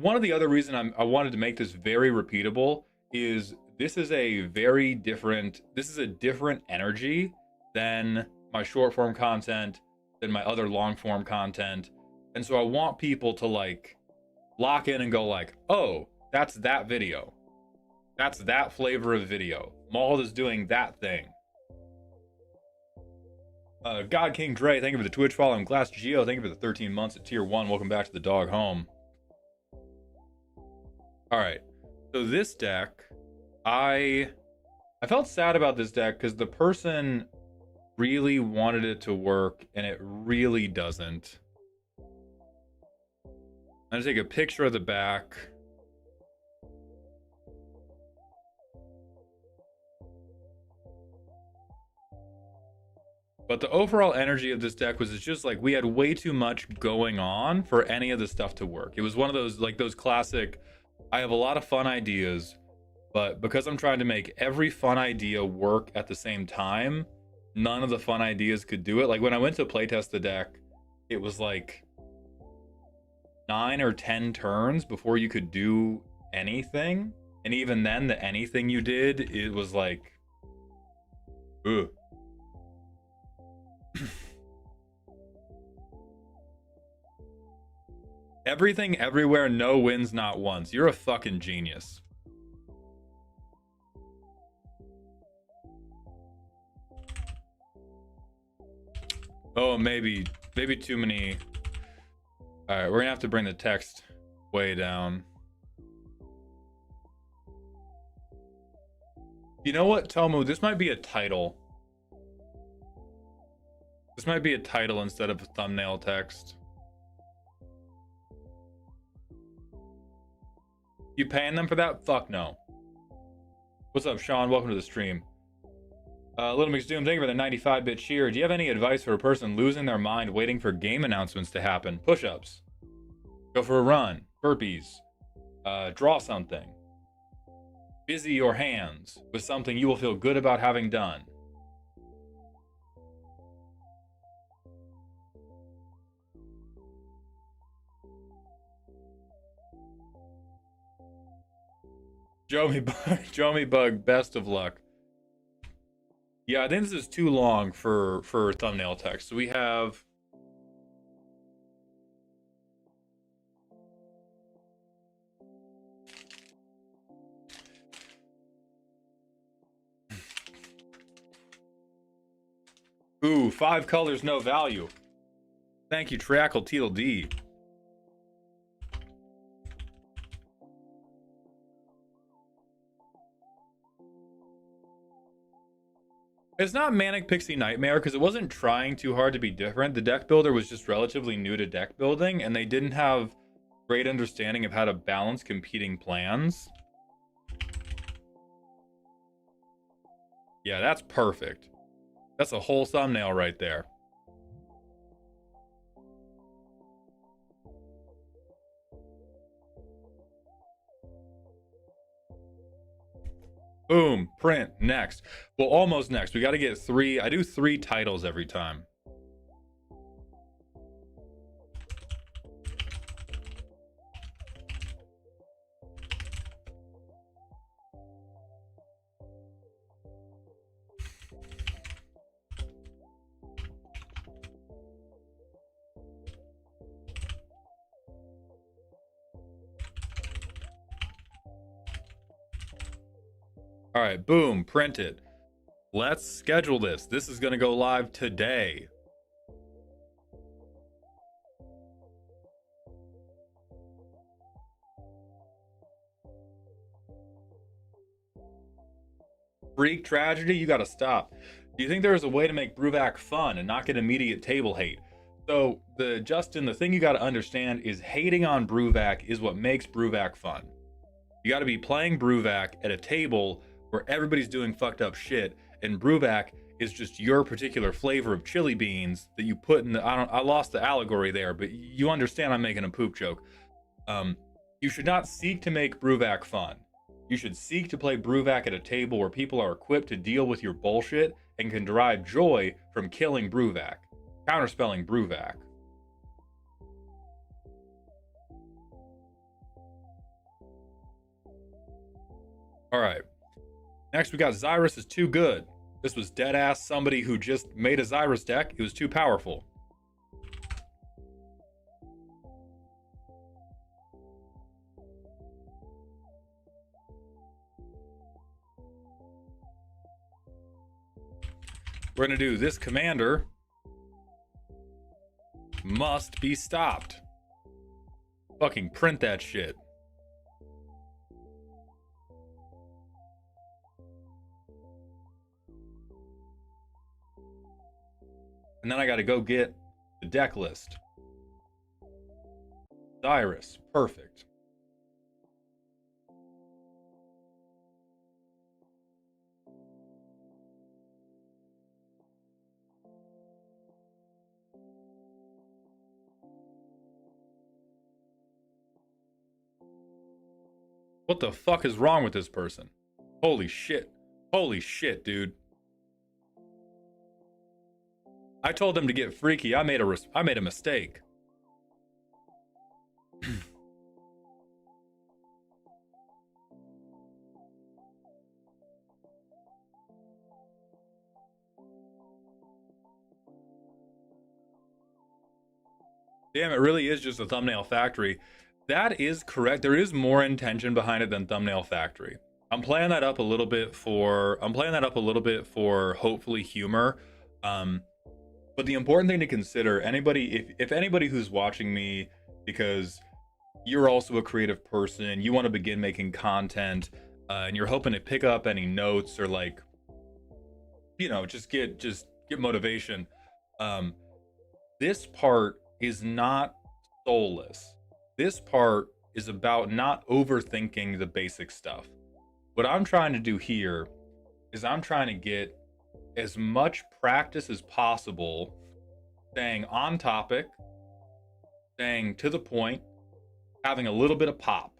one of the other reasons I wanted to make this very repeatable is this is a very different. This is a different energy than my short form content, than my other long form content, and so I want people to like lock in and go like, oh, that's that video. That's that flavor of video. Mauled is doing that thing. God King Dre, thank you for the Twitch follow. And Glass Geo, thank you for the 13 months at tier 1. Welcome back to the dog home. Alright. So this deck, I felt sad about this deck because the person really wanted it to work and it really doesn't. I'm gonna take a picture of the back. But the overall energy of this deck was, it's just like we had way too much going on for any of the stuff to work. It was one of those, like those classic, I have a lot of fun ideas, but because I'm trying to make every fun idea work at the same time, none of the fun ideas could do it. Like when I went to playtest the deck, it was like 9 or 10 turns before you could do anything. And even then, the anything you did, it was like, ugh. Everything, everywhere, no wins, not once. You're a fucking genius. Oh, maybe too many. All right, we're gonna have to bring the text way down. You know what, Tomu? This might be a title. This might be a title instead of a thumbnail text. You paying them for that? Fuck no. What's up, Sean? Welcome to the stream. Little Mix Doom, thank you for the 95-bit cheer. Do you have any advice for a person losing their mind waiting for game announcements to happen? Push-ups. Go for a run. Burpees. Draw something. Busy your hands with something you will feel good about having done. Jomi Bug, best of luck. Yeah, I think this is too long for thumbnail text. So we have... Ooh, 5 colors, no value. Thank you, Trackle Teal D. It's not Manic Pixie Nightmare because it wasn't trying too hard to be different. The deck builder was just relatively new to deck building, and they didn't have Great understanding of how to balance competing plans. Yeah, that's perfect. That's a whole thumbnail right there. Boom, print, next. Well, almost next. We got to get 3. I do 3 titles every time. All right, boom, print it. Let's schedule this. This is going to go live today. Freak tragedy, you got to stop. Do you think there is a way to make Bruvac fun and not get immediate table hate? So, Justin, the thing you got to understand is hating on Bruvac is what makes Bruvac fun. You got to be playing Bruvac at a table where everybody's doing fucked up shit, and Bruvac is just your particular flavor of chili beans that you put in the. I lost the allegory there, but you understand I'm making a poop joke. You should not seek to make Bruvac fun. You should seek to play Bruvac at a table where people are equipped to deal with your bullshit and can derive joy from killing Bruvac, counterspelling Bruvac. All right. Next, we got Xyrus is too good. This was dead ass somebody who just made a Xyrus deck. It was too powerful. We're going to do this commander must be stopped. Fucking print that shit. And then I got to go get the deck list. Xyrus, perfect. What the fuck is wrong with this person? Holy shit. Holy shit, dude. I told them to get freaky. I made a mistake. Damn, it really is just a thumbnail factory. That is correct. There is more intention behind it than thumbnail factory. I'm playing that up a little bit for hopefully humor. But the important thing to consider, if anybody who's watching me because you're also a creative person, you want to begin making content, and you're hoping to pick up any notes or like, you know, just get motivation. This part is not soulless. This part is about not overthinking the basic stuff. What I'm trying to do here is I'm trying to get as much practice as possible, staying on topic, staying to the point, having a little bit of pop.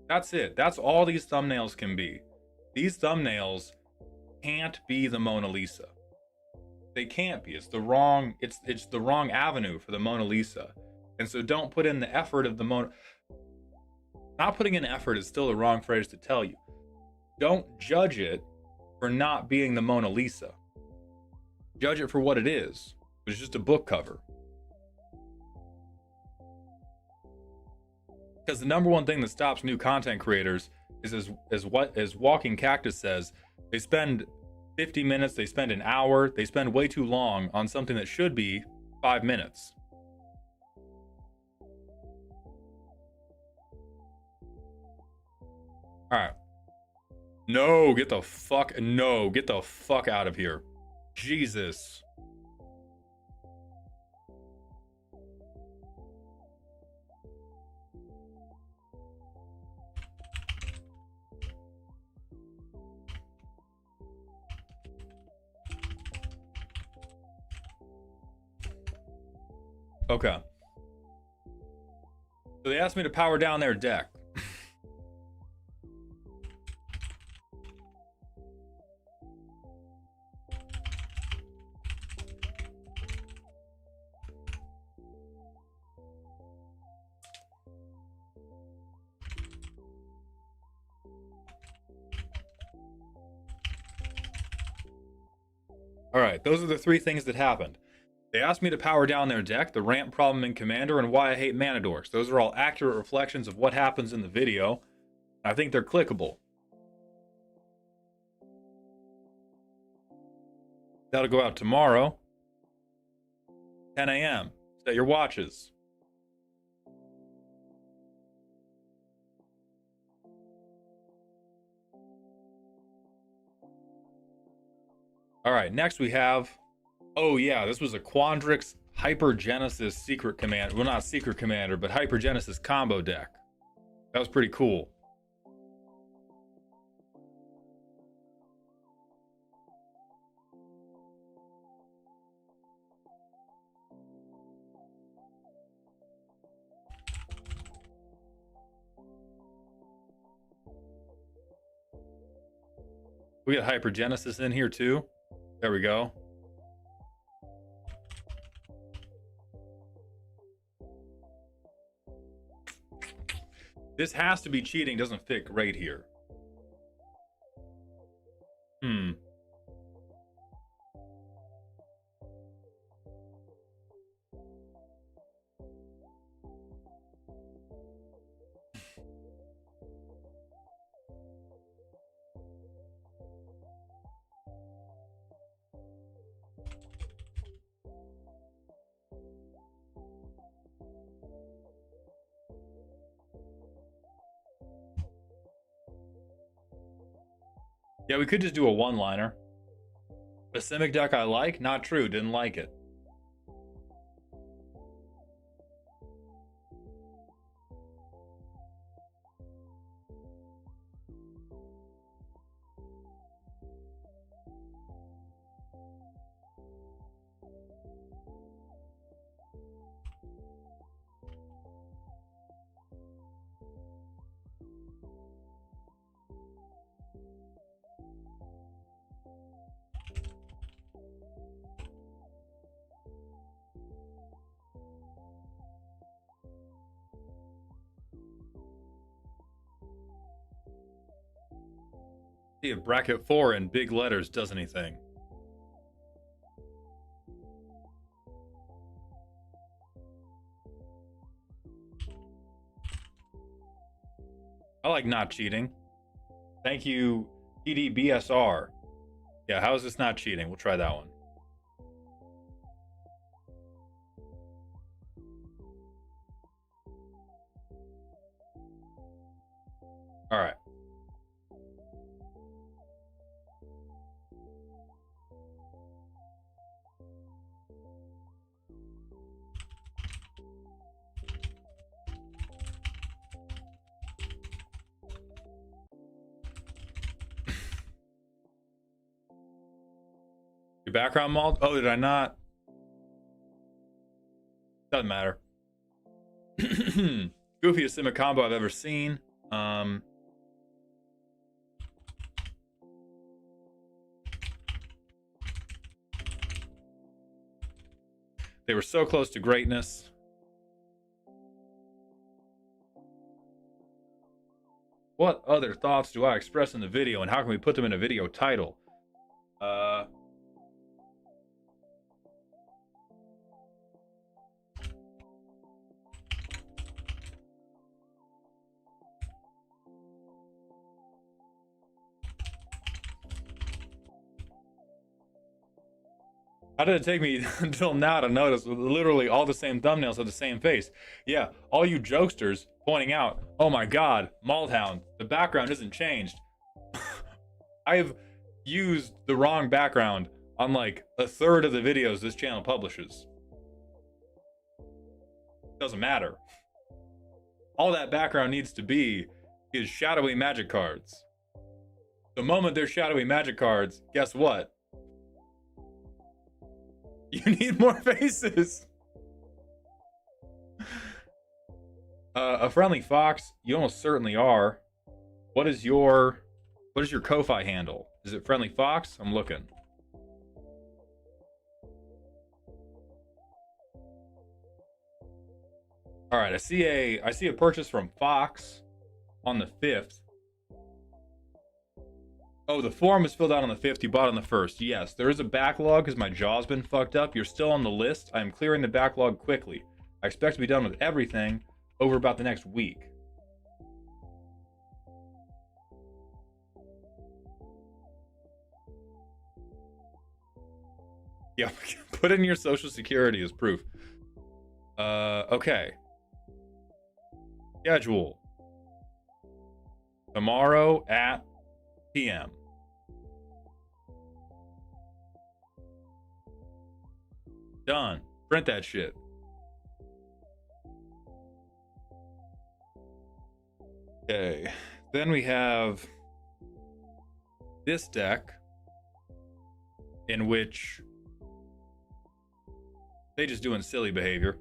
That's it. That's all these thumbnails can be. These thumbnails can't be the Mona Lisa. They can't be. It's the wrong avenue for the Mona Lisa. And so don't put in the effort of the Mona. Not putting in effort is still the wrong phrase to tell you. Don't judge it for not being the Mona Lisa. Judge it for what it is, which is just a book cover. Because the number one thing that stops new content creators is as Walking Cactus says, they spend 50 minutes, they spend an hour, they spend way too long on something that should be 5 minutes. All right. No, get the fuck out of here. Jesus. Okay. So they asked me to power down their deck. Alright, those are the 3 things that happened. They asked me to power down their deck, the ramp problem in Commander, and why I hate mana dorks. Those are all accurate reflections of what happens in the video. I think they're clickable. That'll go out tomorrow, 10 a.m. Set your watches. Alright, next we have... Oh yeah, this was a Quandrix Hypergenesis secret commander. Well, not secret commander, but Hypergenesis combo deck. That was pretty cool. We got Hypergenesis in here too. There we go. This has to be cheating, doesn't fit great here. Yeah, we could just do a one-liner. A Simic deck I like? Not true, didn't like it. See if bracket 4 in big letters does anything. I like not cheating. Thank you, TDBSR. Yeah, how is this not cheating? We'll try that one. All right. Your background mold? Oh, did I not? Doesn't matter. Goofiest Simic combo I've ever seen. They were so close to greatness. What other thoughts do I express in the video, and how can we put them in a video title? How did it take me until now to notice literally all the same thumbnails have the same face? Yeah, all you jokesters pointing out, oh my god, Maldhound, the background isn't changed. I've used the wrong background on like a third of the videos this channel publishes. Doesn't matter. All that background needs to be is shadowy magic cards. The moment there's shadowy magic cards, guess what? You need more faces. A friendly fox, you almost certainly are. What is your Ko-Fi handle? Is it Friendly Fox? I'm looking. All right, I see a purchase from Fox on the 5th. Oh, the form is filled out on the 5th. You bought on the 1st. Yes, there is a backlog because my jaw's been fucked up. You're still on the list. I am clearing the backlog quickly. I expect to be done with everything over about the next week. Yeah, put in your social security as proof. Okay. Schedule. Tomorrow at PM. Done. Print that shit. Okay. Then we have this deck in which they just doing silly behavior.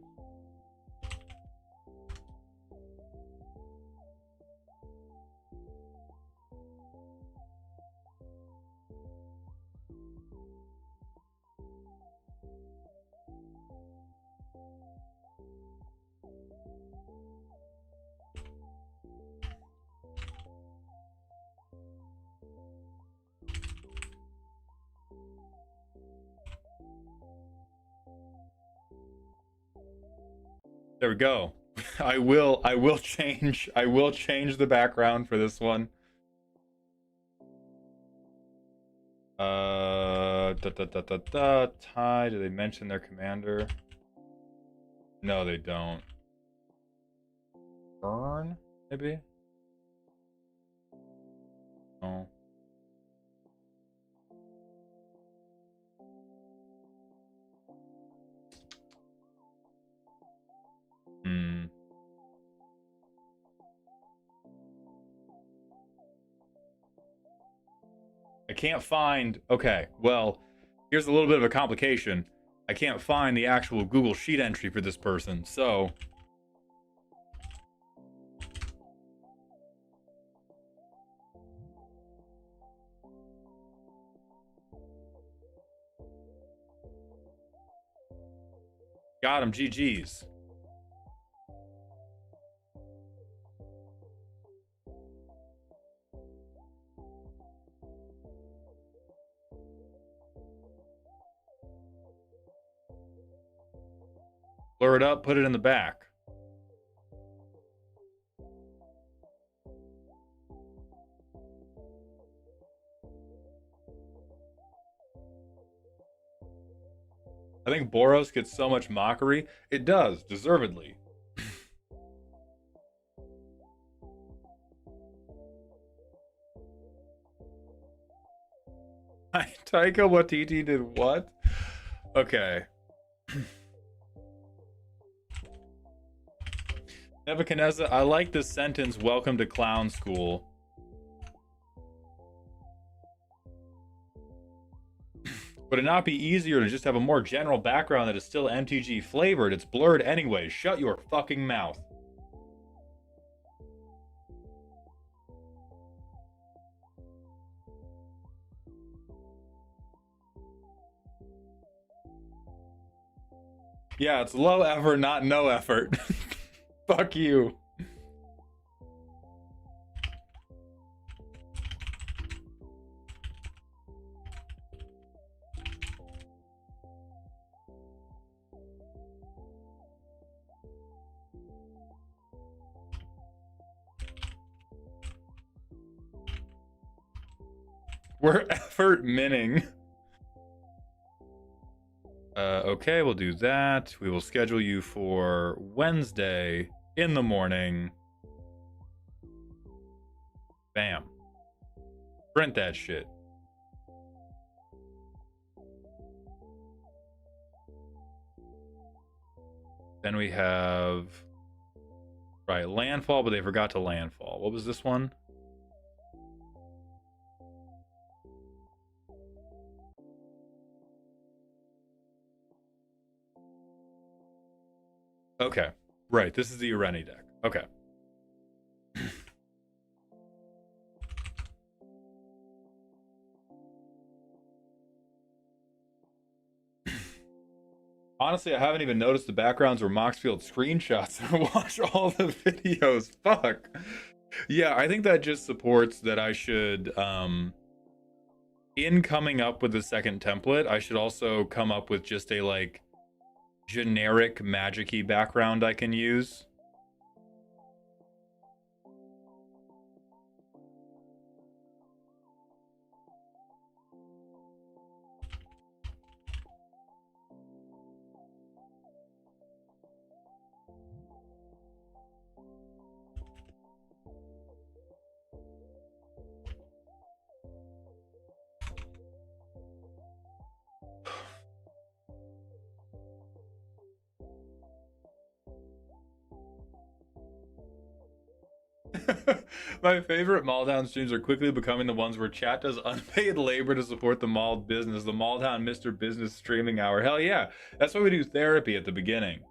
There we go. I will change the background for this one. Ty, do they mention their commander? No, they don't. Burn, maybe? No. I can't find... Okay, well, here's a little bit of a complication. I can't find the actual Google Sheet entry for this person, so... Got him, GG's. Blur it up, put it in the back. I think Boros gets so much mockery. It does, deservedly. Taika Waititi did what? Okay. Nebuchadnezzar, I like this sentence, welcome to clown school. Would it not be easier to just have a more general background that is still MTG flavored? It's blurred anyway. Shut your fucking mouth. Yeah, it's low effort, not no effort. Fuck you. We're effort minning. Okay, we'll do that. We will schedule you for Wednesday in the morning. Bam. Print that shit. Then we have... Right, landfall, but they forgot to landfall. What was this one? Okay, right, this is the Ireni deck. Okay. Honestly, I haven't even noticed the backgrounds or Moxfield screenshots and watch all the videos. Fuck. Yeah, I think that just supports that I should, in coming up with the second template, I should also come up with just a, like, generic magic-y background I can use. My favorite Malltown streams are quickly becoming the ones where chat does unpaid labor to support the mall business. The Malltown Mr. Business streaming hour. Hell yeah. That's why we do therapy at the beginning.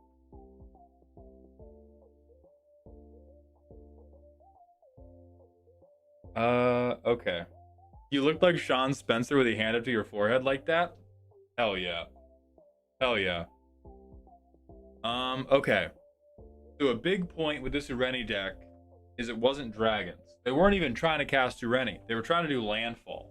Okay. You look like Sean Spencer with a hand up to your forehead like that? Hell yeah. Hell yeah. Okay. So a big point with this Ureni deck is it wasn't dragons. They weren't even trying to cast Ureni. They were trying to do landfall.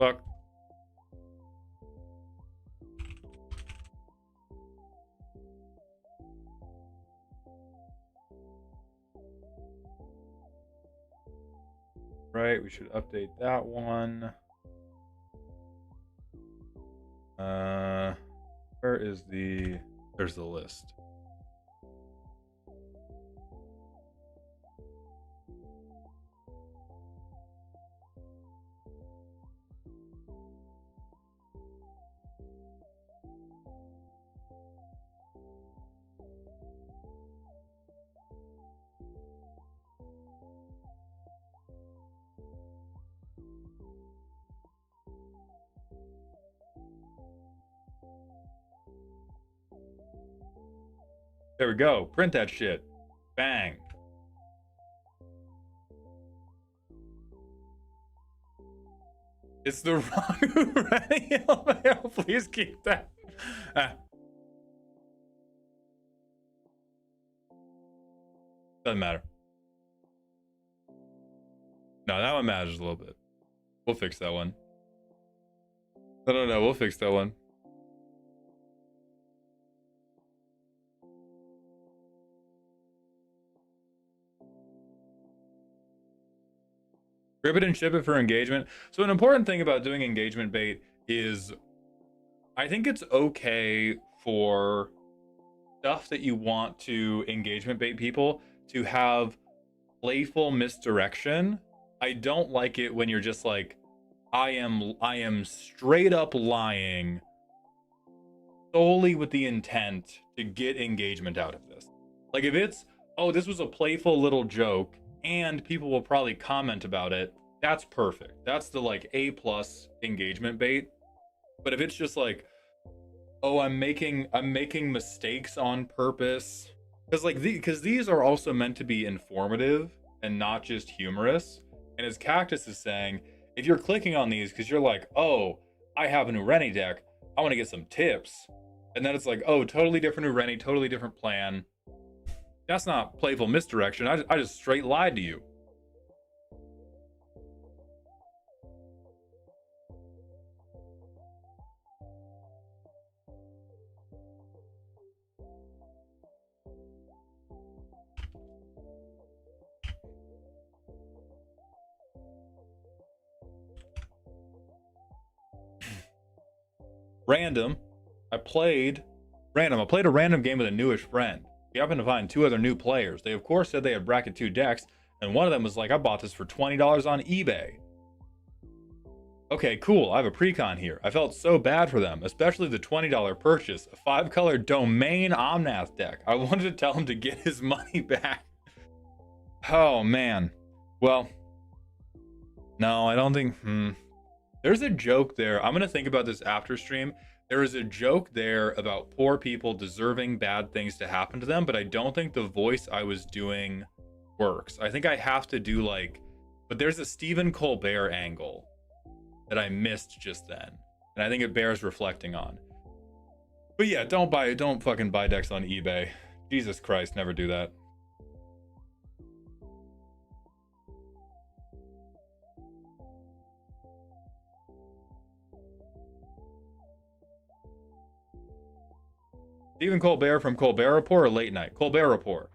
Fuck. Right, we should update that one. Where is the... There's the list. There we go. Print that shit. Bang. It's the wrong Ureni. Please keep that. Doesn't matter. No, that one matters a little bit. We'll fix that one. No. We'll fix that one. Rip it and ship it for engagement. So an important thing about doing engagement bait is I think it's okay for stuff that you want to engagement bait people to have playful misdirection. I don't like it when you're just like, I am straight up lying solely with the intent to get engagement out of this. Like if it's, oh, this was a playful little joke and people will probably comment about it, that's perfect. That's the like A+ engagement bait. But if it's just like, oh, I'm making mistakes on purpose, because these are also meant to be informative and not just humorous. And as Cactus is saying, if you're clicking on these because you're like, oh, I have an Ureni deck, I want to get some tips, and then it's like, oh, totally different Ureni, totally different plan. That's not playful misdirection. I just straight lied to you. Random. I played a random game with a newish friend. We happened to find 2 other new players. They of course said they had bracket 2 decks, and one of them was like, I bought this for $20 on eBay. Okay, cool. I have a precon here. I felt so bad for them, especially the $20 purchase, a 5-color domain Omnath deck. I wanted to tell him to get his money back. Oh, man. Well, no, I don't think... There's a joke there. I'm going to think about this after stream. There is a joke there about poor people deserving bad things to happen to them, but I don't think the voice I was doing works. I think I have to do like... But there's a Stephen Colbert angle that I missed just then, and I think it bears reflecting on. But yeah, don't fucking buy decks on eBay. Jesus Christ, never do that. Stephen Colbert from Colbert Report or Late Night? Colbert Report.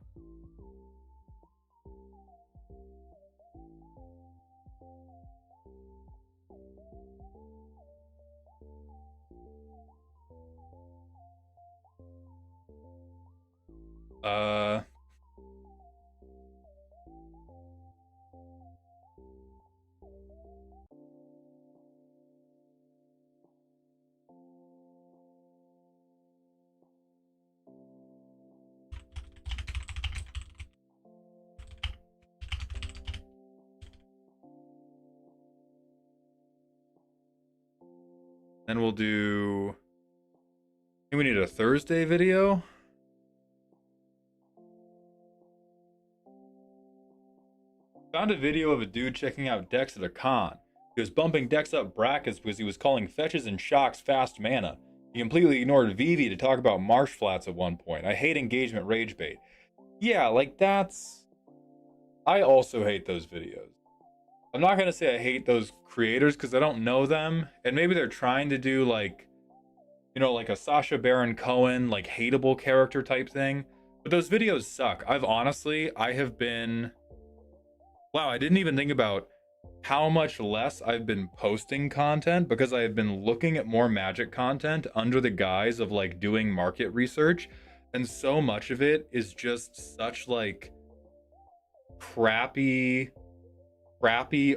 Then we'll do... I think we need a Thursday video. Found a video of a dude checking out decks at a con. He was bumping decks up brackets because he was calling fetches and shocks fast mana. He completely ignored Vivi to talk about marsh flats at one point. I hate engagement rage bait. Yeah, like that's... I also hate those videos. I'm not gonna say I hate those creators because I don't know them, and maybe they're trying to do like, you know, like a Sacha Baron Cohen, like hateable character type thing. But those videos suck. I have been... Wow, I didn't even think about how much less I've been posting content because I have been looking at more Magic content under the guise of like doing market research, and so much of it is just such like crappy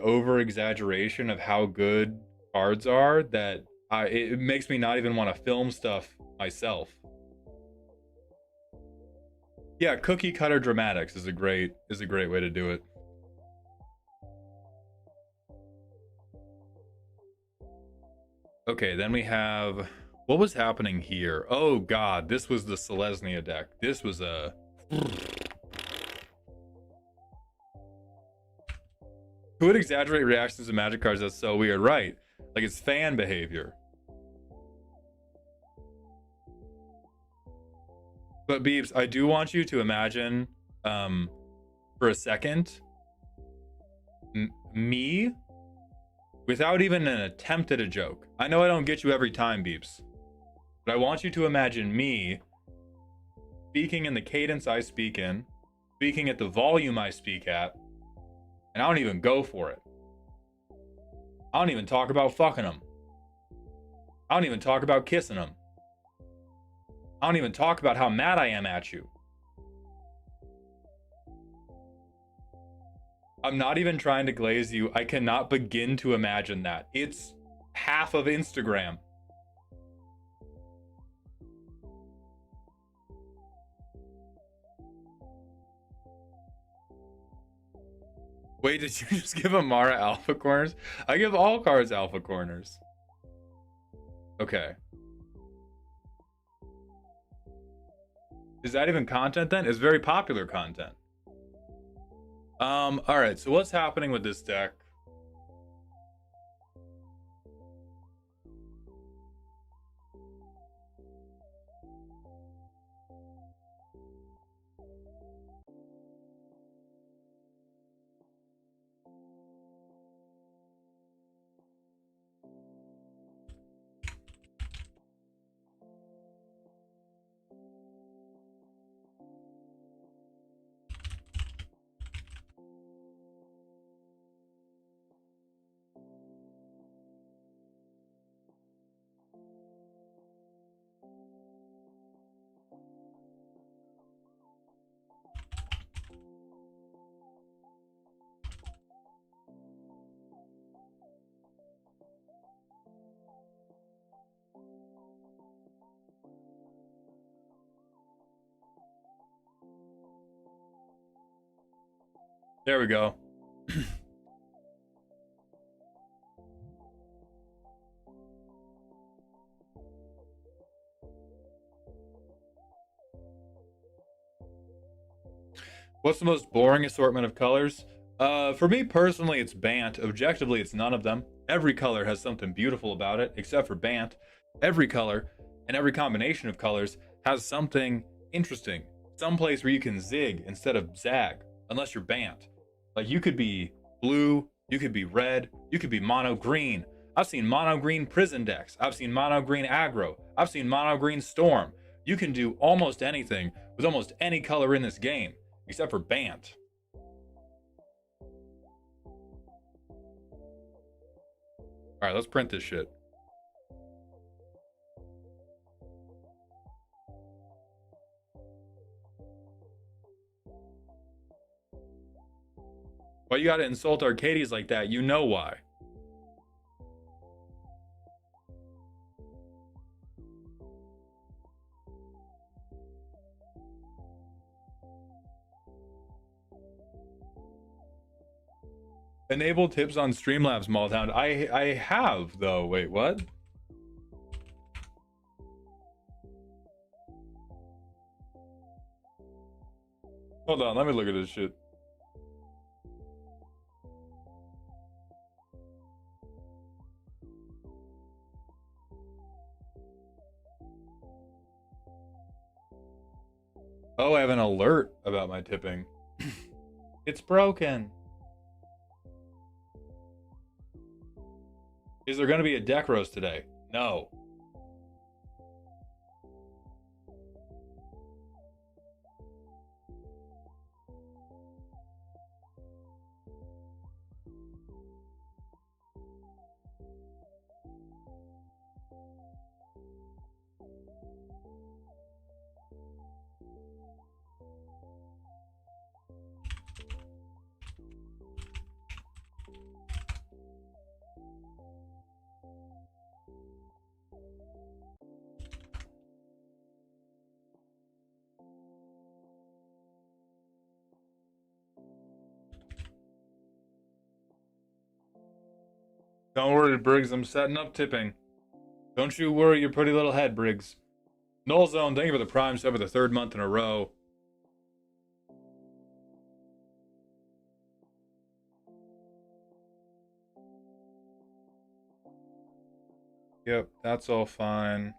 over exaggeration of how good cards are that it makes me not even want to film stuff myself. Yeah, cookie cutter dramatics is a great way to do it. Okay, then we have... What was happening here? Oh god, this was the Selesnya deck. This was a... Who would exaggerate reactions to Magic cards? That's so weird. Right. Like, it's fan behavior. But Beeps, I do want you to imagine, for a second, me, without even an attempt at a joke. I know I don't get you every time, Beeps, but I want you to imagine me speaking in the cadence I speak in, speaking at the volume I speak at, and I don't even go for it. I don't even talk about fucking them. I don't even talk about kissing them. I don't even talk about how mad I am at you. I'm not even trying to glaze you. I cannot begin to imagine that. It's half of Instagram. Wait, did you just give Amara alpha corners? I give all cards alpha corners. Okay. Is that even content then? It's very popular content. Alright, so what's happening with this deck? There we go. What's the most boring assortment of colors? For me personally, it's Bant. Objectively, it's none of them. Every color has something beautiful about it, except for Bant. Every color and every combination of colors has something interesting. Some place where you can zig instead of zag, unless you're Bant. Like you could be blue, you could be red, you could be mono green. I've seen mono green prison decks. I've seen mono green aggro. I've seen mono green storm. You can do almost anything with almost any color in this game, except for Bant. All right, let's print this shit. Why you gotta insult Arcades like that? You know why. Enable tips on Streamlabs, Malltown. I have, though. Wait, what? Hold on, let me look at this shit. Oh, I have an alert about my tipping. It's broken. Is there going to be a deck roast today? No. Don't worry, Briggs. I'm setting up tipping. Don't you worry your pretty little head, Briggs. Null Zone, thank you for the Prime sub for the 3rd month in a row. Yep, that's all fine.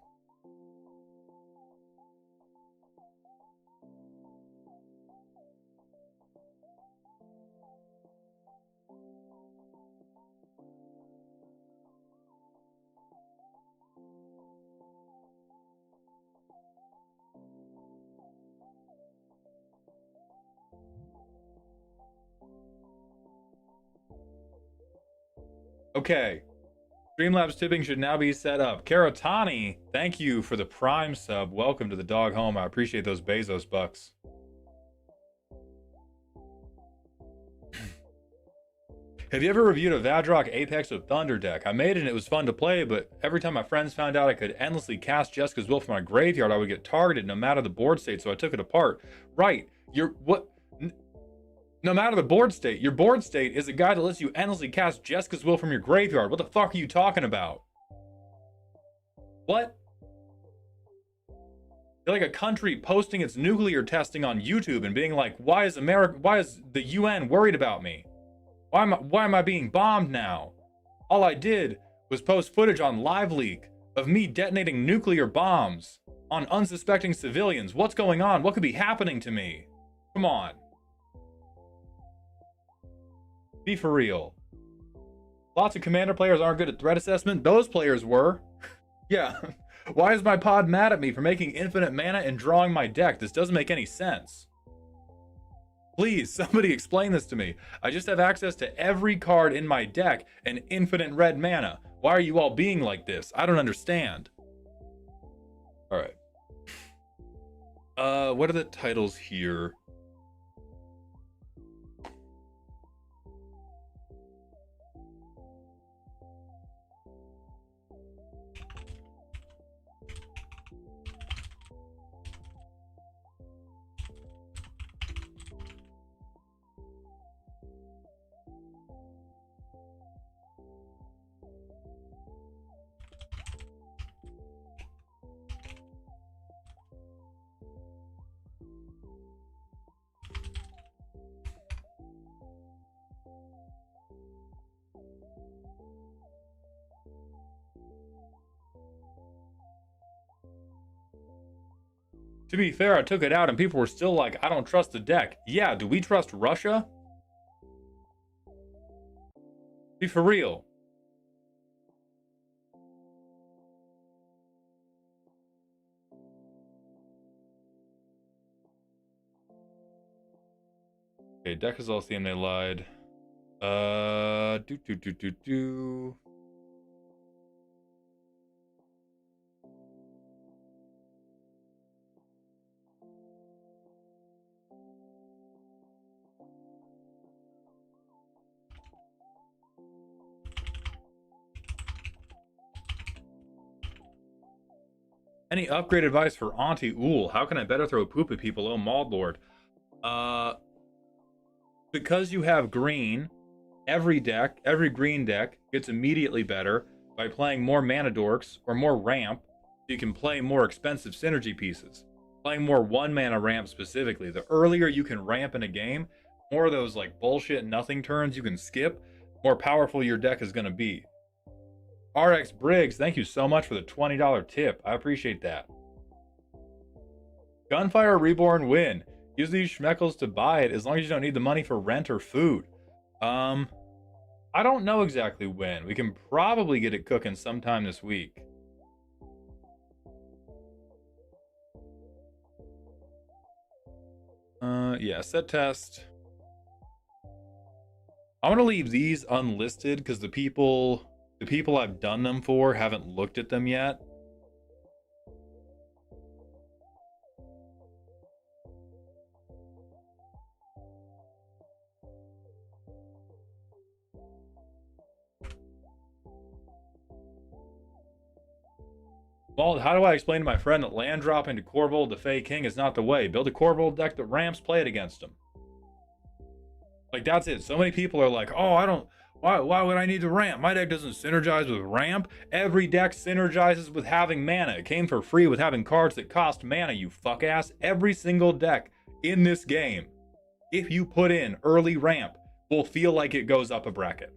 Okay. Streamlabs tipping should now be set up. Karatani, thank you for the Prime sub. Welcome to the dog home. I appreciate those Bezos bucks. Have you ever reviewed a Vadrock Apex with Thunder deck? I made it and it was fun to play, but every time my friends found out I could endlessly cast Jessica's Will from my graveyard, I would get targeted no matter the board state, so I took it apart. Right. No matter the board state, your board state is a guy that lets you endlessly cast Jessica's Will from your graveyard. What the fuck are you talking about? What? You're like a country posting its nuclear testing on YouTube and being like, why is the UN worried about me? Why am I being bombed now? All I did was post footage on LiveLeak of me detonating nuclear bombs on unsuspecting civilians. What's going on? What could be happening to me? Come on. Be for real. Lots of Commander players aren't good at threat assessment. Those players were. Yeah. Why is my pod mad at me for making infinite mana and drawing my deck? This doesn't make any sense. Please, somebody explain this to me. I just have access to every card in my deck and infinite red mana. Why are you all being like this? I don't understand. All right. What are the titles here? To be fair, I took it out and people were still like, I don't trust the deck. Yeah, do we trust Russia? Be for real. Okay, deck is all same, they lied. Do. Any upgrade advice for Auntie Ool? How can I better throw poop at people? Oh, Maudlord. Because you have green, every green deck gets immediately better by playing more mana dorks or more ramp. You can play more expensive synergy pieces. Playing more 1 mana ramp specifically. The earlier you can ramp in a game, more of those like bullshit nothing turns you can skip, more powerful your deck is going to be. RX Briggs, thank you so much for the $20 tip. I appreciate that. Gunfire Reborn win. Use these schmeckles to buy it as long as you don't need the money for rent or food. I don't know exactly when. We can probably get it cooking sometime this week. Yeah, set test. I'm gonna leave these unlisted because the people I've done them for haven't looked at them yet. Well, how do I explain to my friend that land dropping to Corvold the Fey King is not the way? Build a Corvold deck that ramps, play it against him. Like, that's it. So many people are like, oh, why would I need to ramp? My deck doesn't synergize with ramp. Every deck synergizes with having mana. It came for free with having cards that cost mana, you fuck ass. Every single deck in this game, if you put in early ramp, will feel like it goes up a bracket.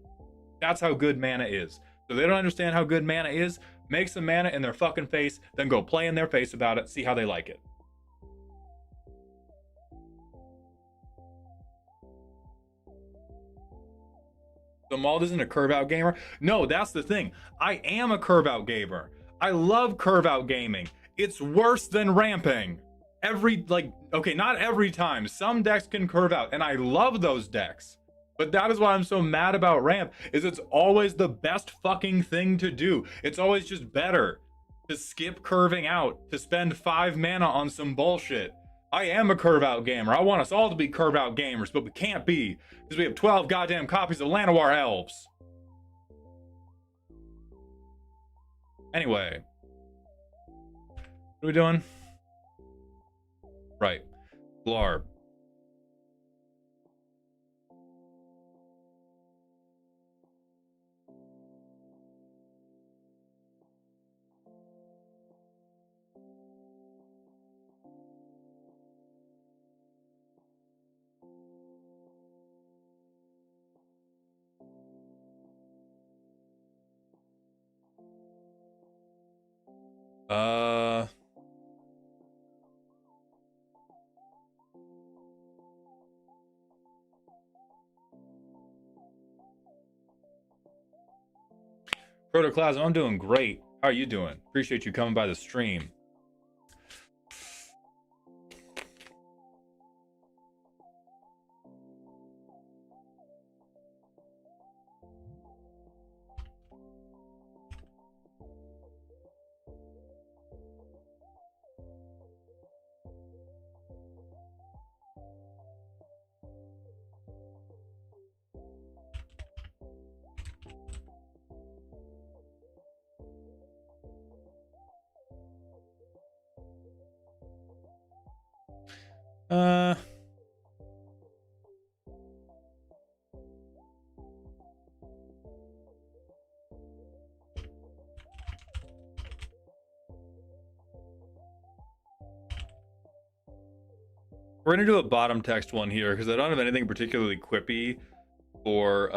That's how good mana is. So they don't understand how good mana is. Make some mana in their fucking face, then go play in their face about it, see how they like it. So Mauld isn't a curve out gamer? No, that's the thing. I am a curve out gamer. I love curve out gaming. It's worse than ramping. Okay, not every time. Some decks can curve out, and I love those decks. But that is why I'm so mad about ramp, is it's always the best fucking thing to do. It's always just better to skip curving out, to spend 5 mana on some bullshit. I am a curve out gamer. I want us all to be curve out gamers, but we can't be, because we have 12 goddamn copies of Llanowar Elves. Anyway. What are we doing? Right. Blarb. Protoclasm, I'm doing great. How are you doing? Appreciate you coming by the stream. We're gonna do a bottom text one here because I don't have anything particularly quippy or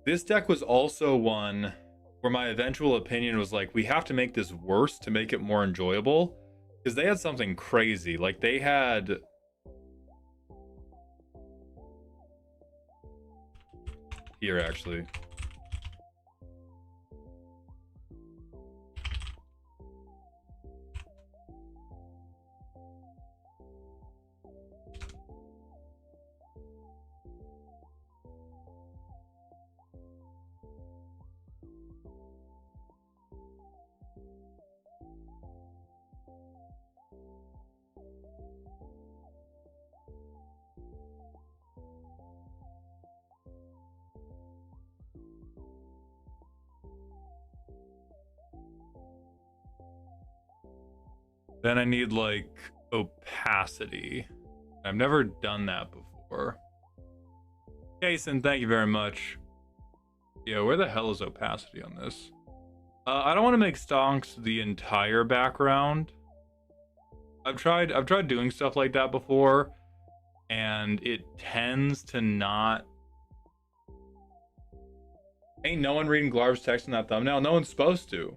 this deck was also one where my eventual opinion was like, we have to make this worse to make it more enjoyable. Because they had something crazy. Like, they had... Here, actually. Then I need, like, opacity. I've never done that before. Jason, thank you very much. Yeah, where the hell is opacity on this? I don't want to make stonks the entire background. I've tried doing stuff like that before, and it tends to not... Ain't no one reading Glarv's text in that thumbnail? No one's supposed to.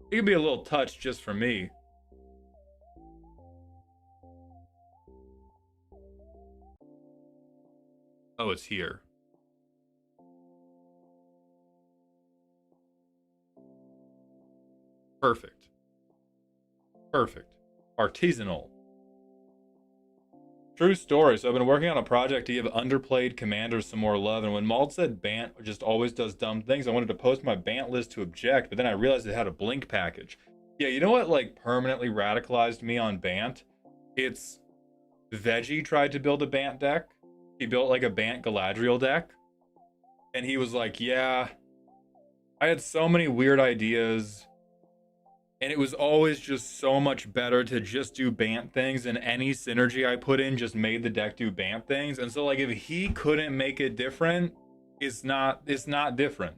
It could be a little touch just for me. Oh, it's here. Perfect. Perfect. Artisanal. True story. So I've been working on a project to give underplayed commanders some more love, and when Mald said Bant just always does dumb things, I wanted to post my Bant list to object, but then I realized it had a blink package. Yeah, you know what, like, permanently radicalized me on Bant? It's... Veggie tried to build a Bant deck. He built, like, a Bant Galadriel deck. And he was like, yeah, I had so many weird ideas, and it was always just so much better to just do Bant things, and any synergy I put in just made the deck do Bant things. And so, like, if he couldn't make it different, it's not different.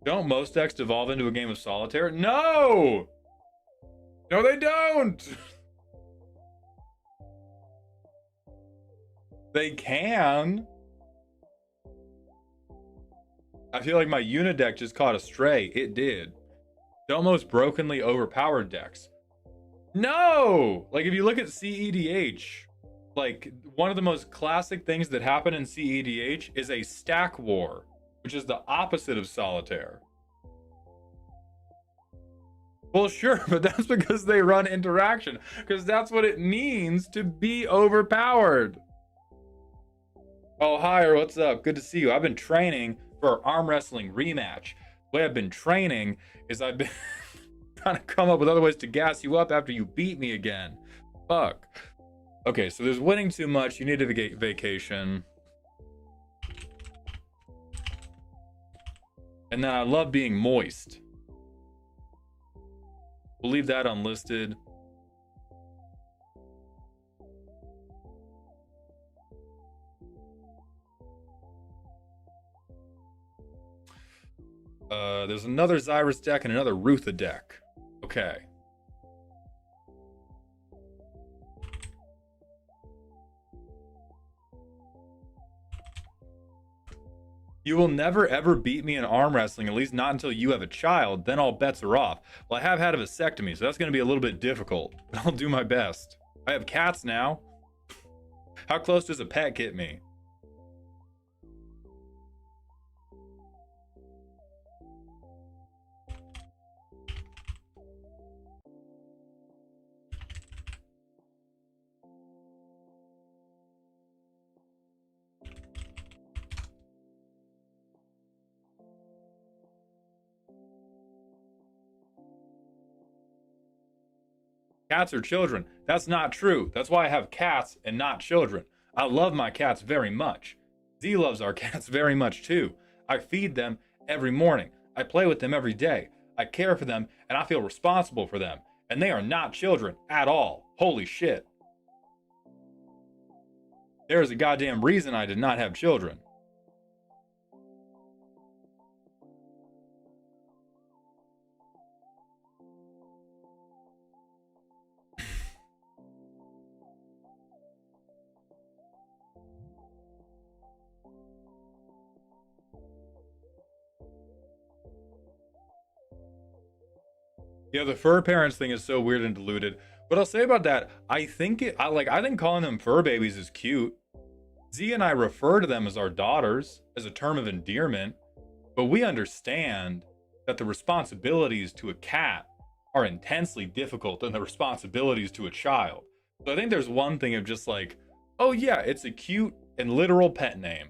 Don't most decks devolve into a game of solitaire? No! No, they don't! They can. I feel like my unit deck just caught a stray. It did. Don't most brokenly overpowered decks? No! Like, if you look at CEDH, like, one of the most classic things that happen in CEDH is a stack war, which is the opposite of solitaire. Well, sure, but that's because they run interaction, because that's what it means to be overpowered. Oh, hi, what's up? Good to see you. I've been training for our arm wrestling rematch. The way I've been training is I've been trying to come up with other ways to gas you up after you beat me again. Fuck. Okay, so there's winning too much. You need a vacation. And then I love being moist. We'll leave that unlisted. There's another Xyrus deck and another Rutha deck. Okay. You will never ever beat me in arm wrestling, at least not until you have a child. Then all bets are off. Well, I have had a vasectomy, so that's going to be a little bit difficult. But I'll do my best. I have cats now. How close does a pet get me? Cats are children. That's not true. That's why I have cats and not children. I love my cats very much. Z loves our cats very much too. I feed them every morning. I play with them every day. I care for them, and I feel responsible for them. And they are not children at all. Holy shit. There is a goddamn reason I did not have children. Yeah, the fur parents thing is so weird and diluted. But I'll say about that, I think calling them fur babies is cute. Z and I refer to them as our daughters as a term of endearment, but we understand that the responsibilities to a cat are intensely difficult than the responsibilities to a child. So I think there's one thing of just like, oh yeah, it's a cute and literal pet name.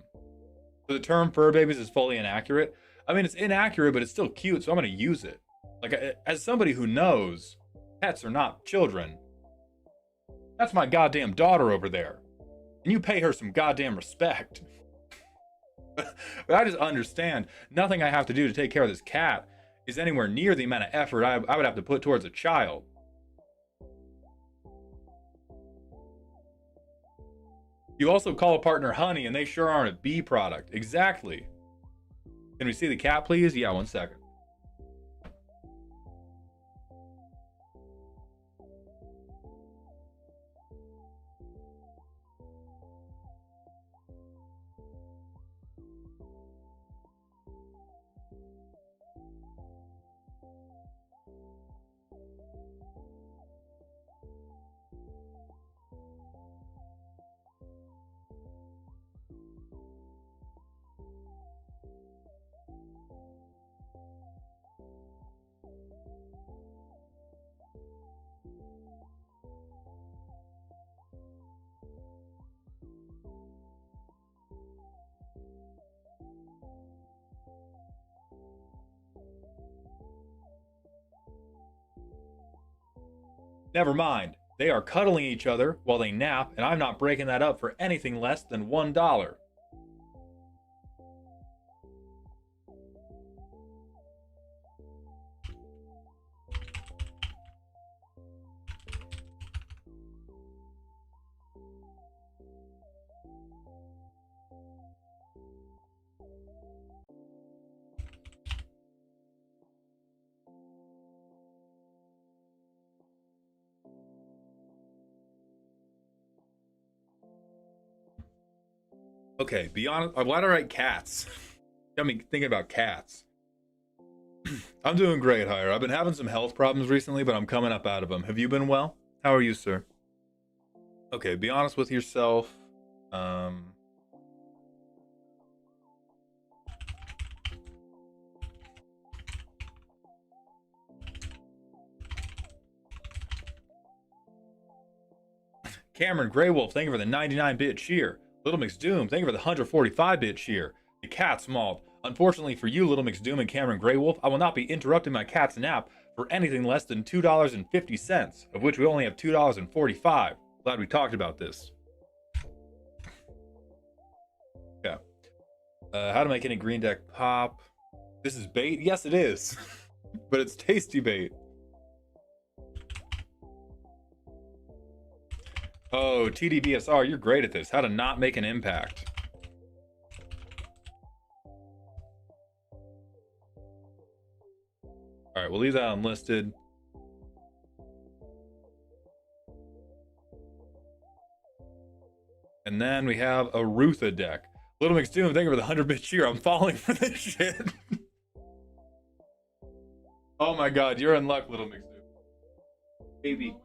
So the term fur babies is fully inaccurate. I mean, it's inaccurate, but it's still cute, so I'm going to use it. Like, as somebody who knows pets are not children, that's my goddamn daughter over there. And you pay her some goddamn respect. But I just understand nothing I have to do to take care of this cat is anywhere near the amount of effort I would have to put towards a child. You also call a partner honey, and they sure aren't a bee product. Exactly. Can we see the cat, please? Yeah, 1 second. Never mind. They are cuddling each other while they nap, and I'm not breaking that up for anything less than $1. Okay, be honest. Why do I write cats? Got me thinking about cats. I'm doing great, Hire. I've been having some health problems recently, but I'm coming up out of them. Have you been well? How are you, sir? Okay, be honest with yourself. Cameron Greywolf, thank you for the 99-bit cheer. Little McDoom, thank you for the 145-bit cheer. The cat's mauled. Unfortunately for you, Little McDoom and Cameron Greywolf, I will not be interrupting my cat's nap for anything less than $2.50, of which we only have $2.45. Glad we talked about this. Yeah. How to make any green deck pop. This is bait? Yes, it is. But it's tasty bait. Oh, TDBSR, you're great at this. How to not make an impact. All right, we'll leave that unlisted. And then we have a Rutha deck. Little McDoom, thank you for the 100-bit cheer. I'm falling for this shit. Oh my god, you're in luck, Little McDoom. Baby.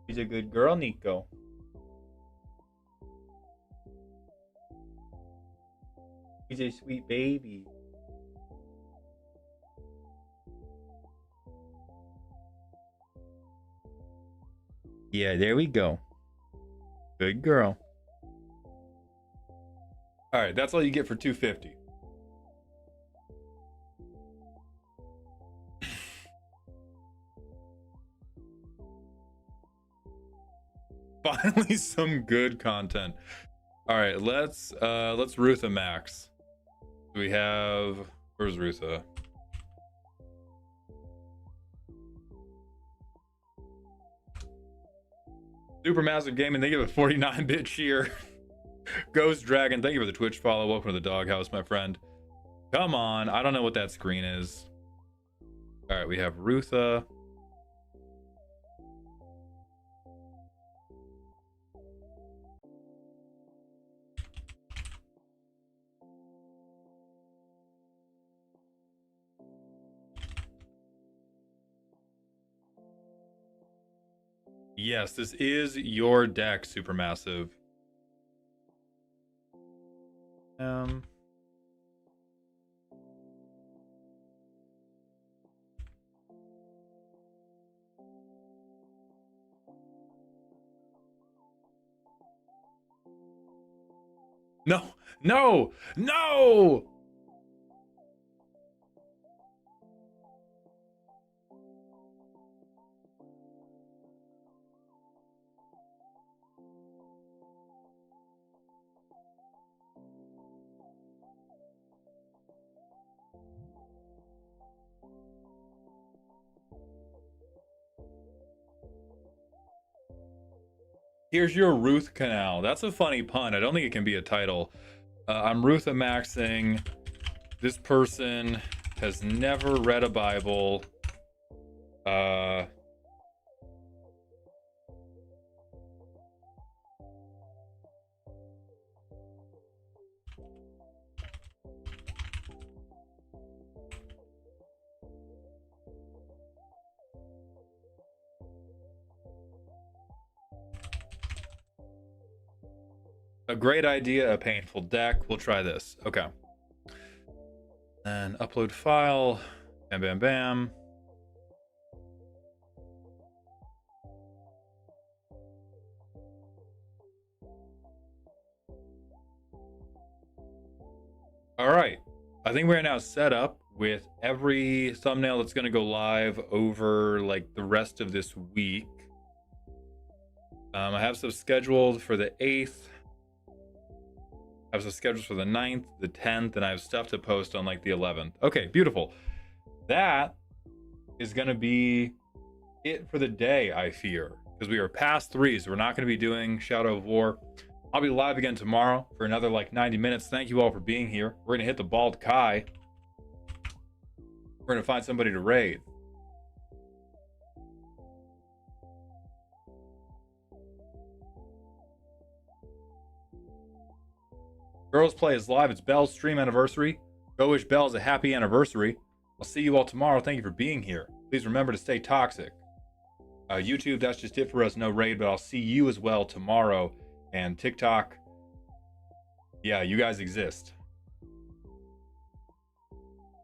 She's a good girl, Nico. He's a sweet baby. Yeah, there we go. Good girl. All right, that's all you get for 250. Finally, some good content. All right, let's Rutha Max. We have, where's Rutha? Supermassive Gaming, they give a 49-bit cheer. Ghost Dragon, thank you for the Twitch follow. Welcome to the doghouse, my friend. Come on, I don't know what that screen is. All right, we have Rutha. Yes, this is your deck, Supermassive. No, no, no! Here's your Ruth Canal. That's a funny pun. I don't think it can be a title. I'm Rutha Maxing. This person has never read a Bible. A great idea, a painful deck. We'll try this. Okay. And upload file. Bam, bam, bam. All right. I think we're now set up with every thumbnail that's going to go live over like the rest of this week. I have some scheduled for the 8th. I have some schedules for the 9th, the 10th, and I have stuff to post on like the 11th. Okay, beautiful. That is going to be it for the day, I fear, because we are past 3, so we're not going to be doing Shadow of War. I'll be live again tomorrow for another like 90 minutes. Thank you all for being here. We're going to hit the Bald Kai. We're going to find somebody to raid. Girls Play is live. It's Belle's stream anniversary. Go wish Belle's a happy anniversary. I'll see you all tomorrow. Thank you for being here. Please remember to stay toxic. YouTube, that's just it for us. No raid, but I'll see you as well tomorrow. And TikTok, yeah, you guys exist.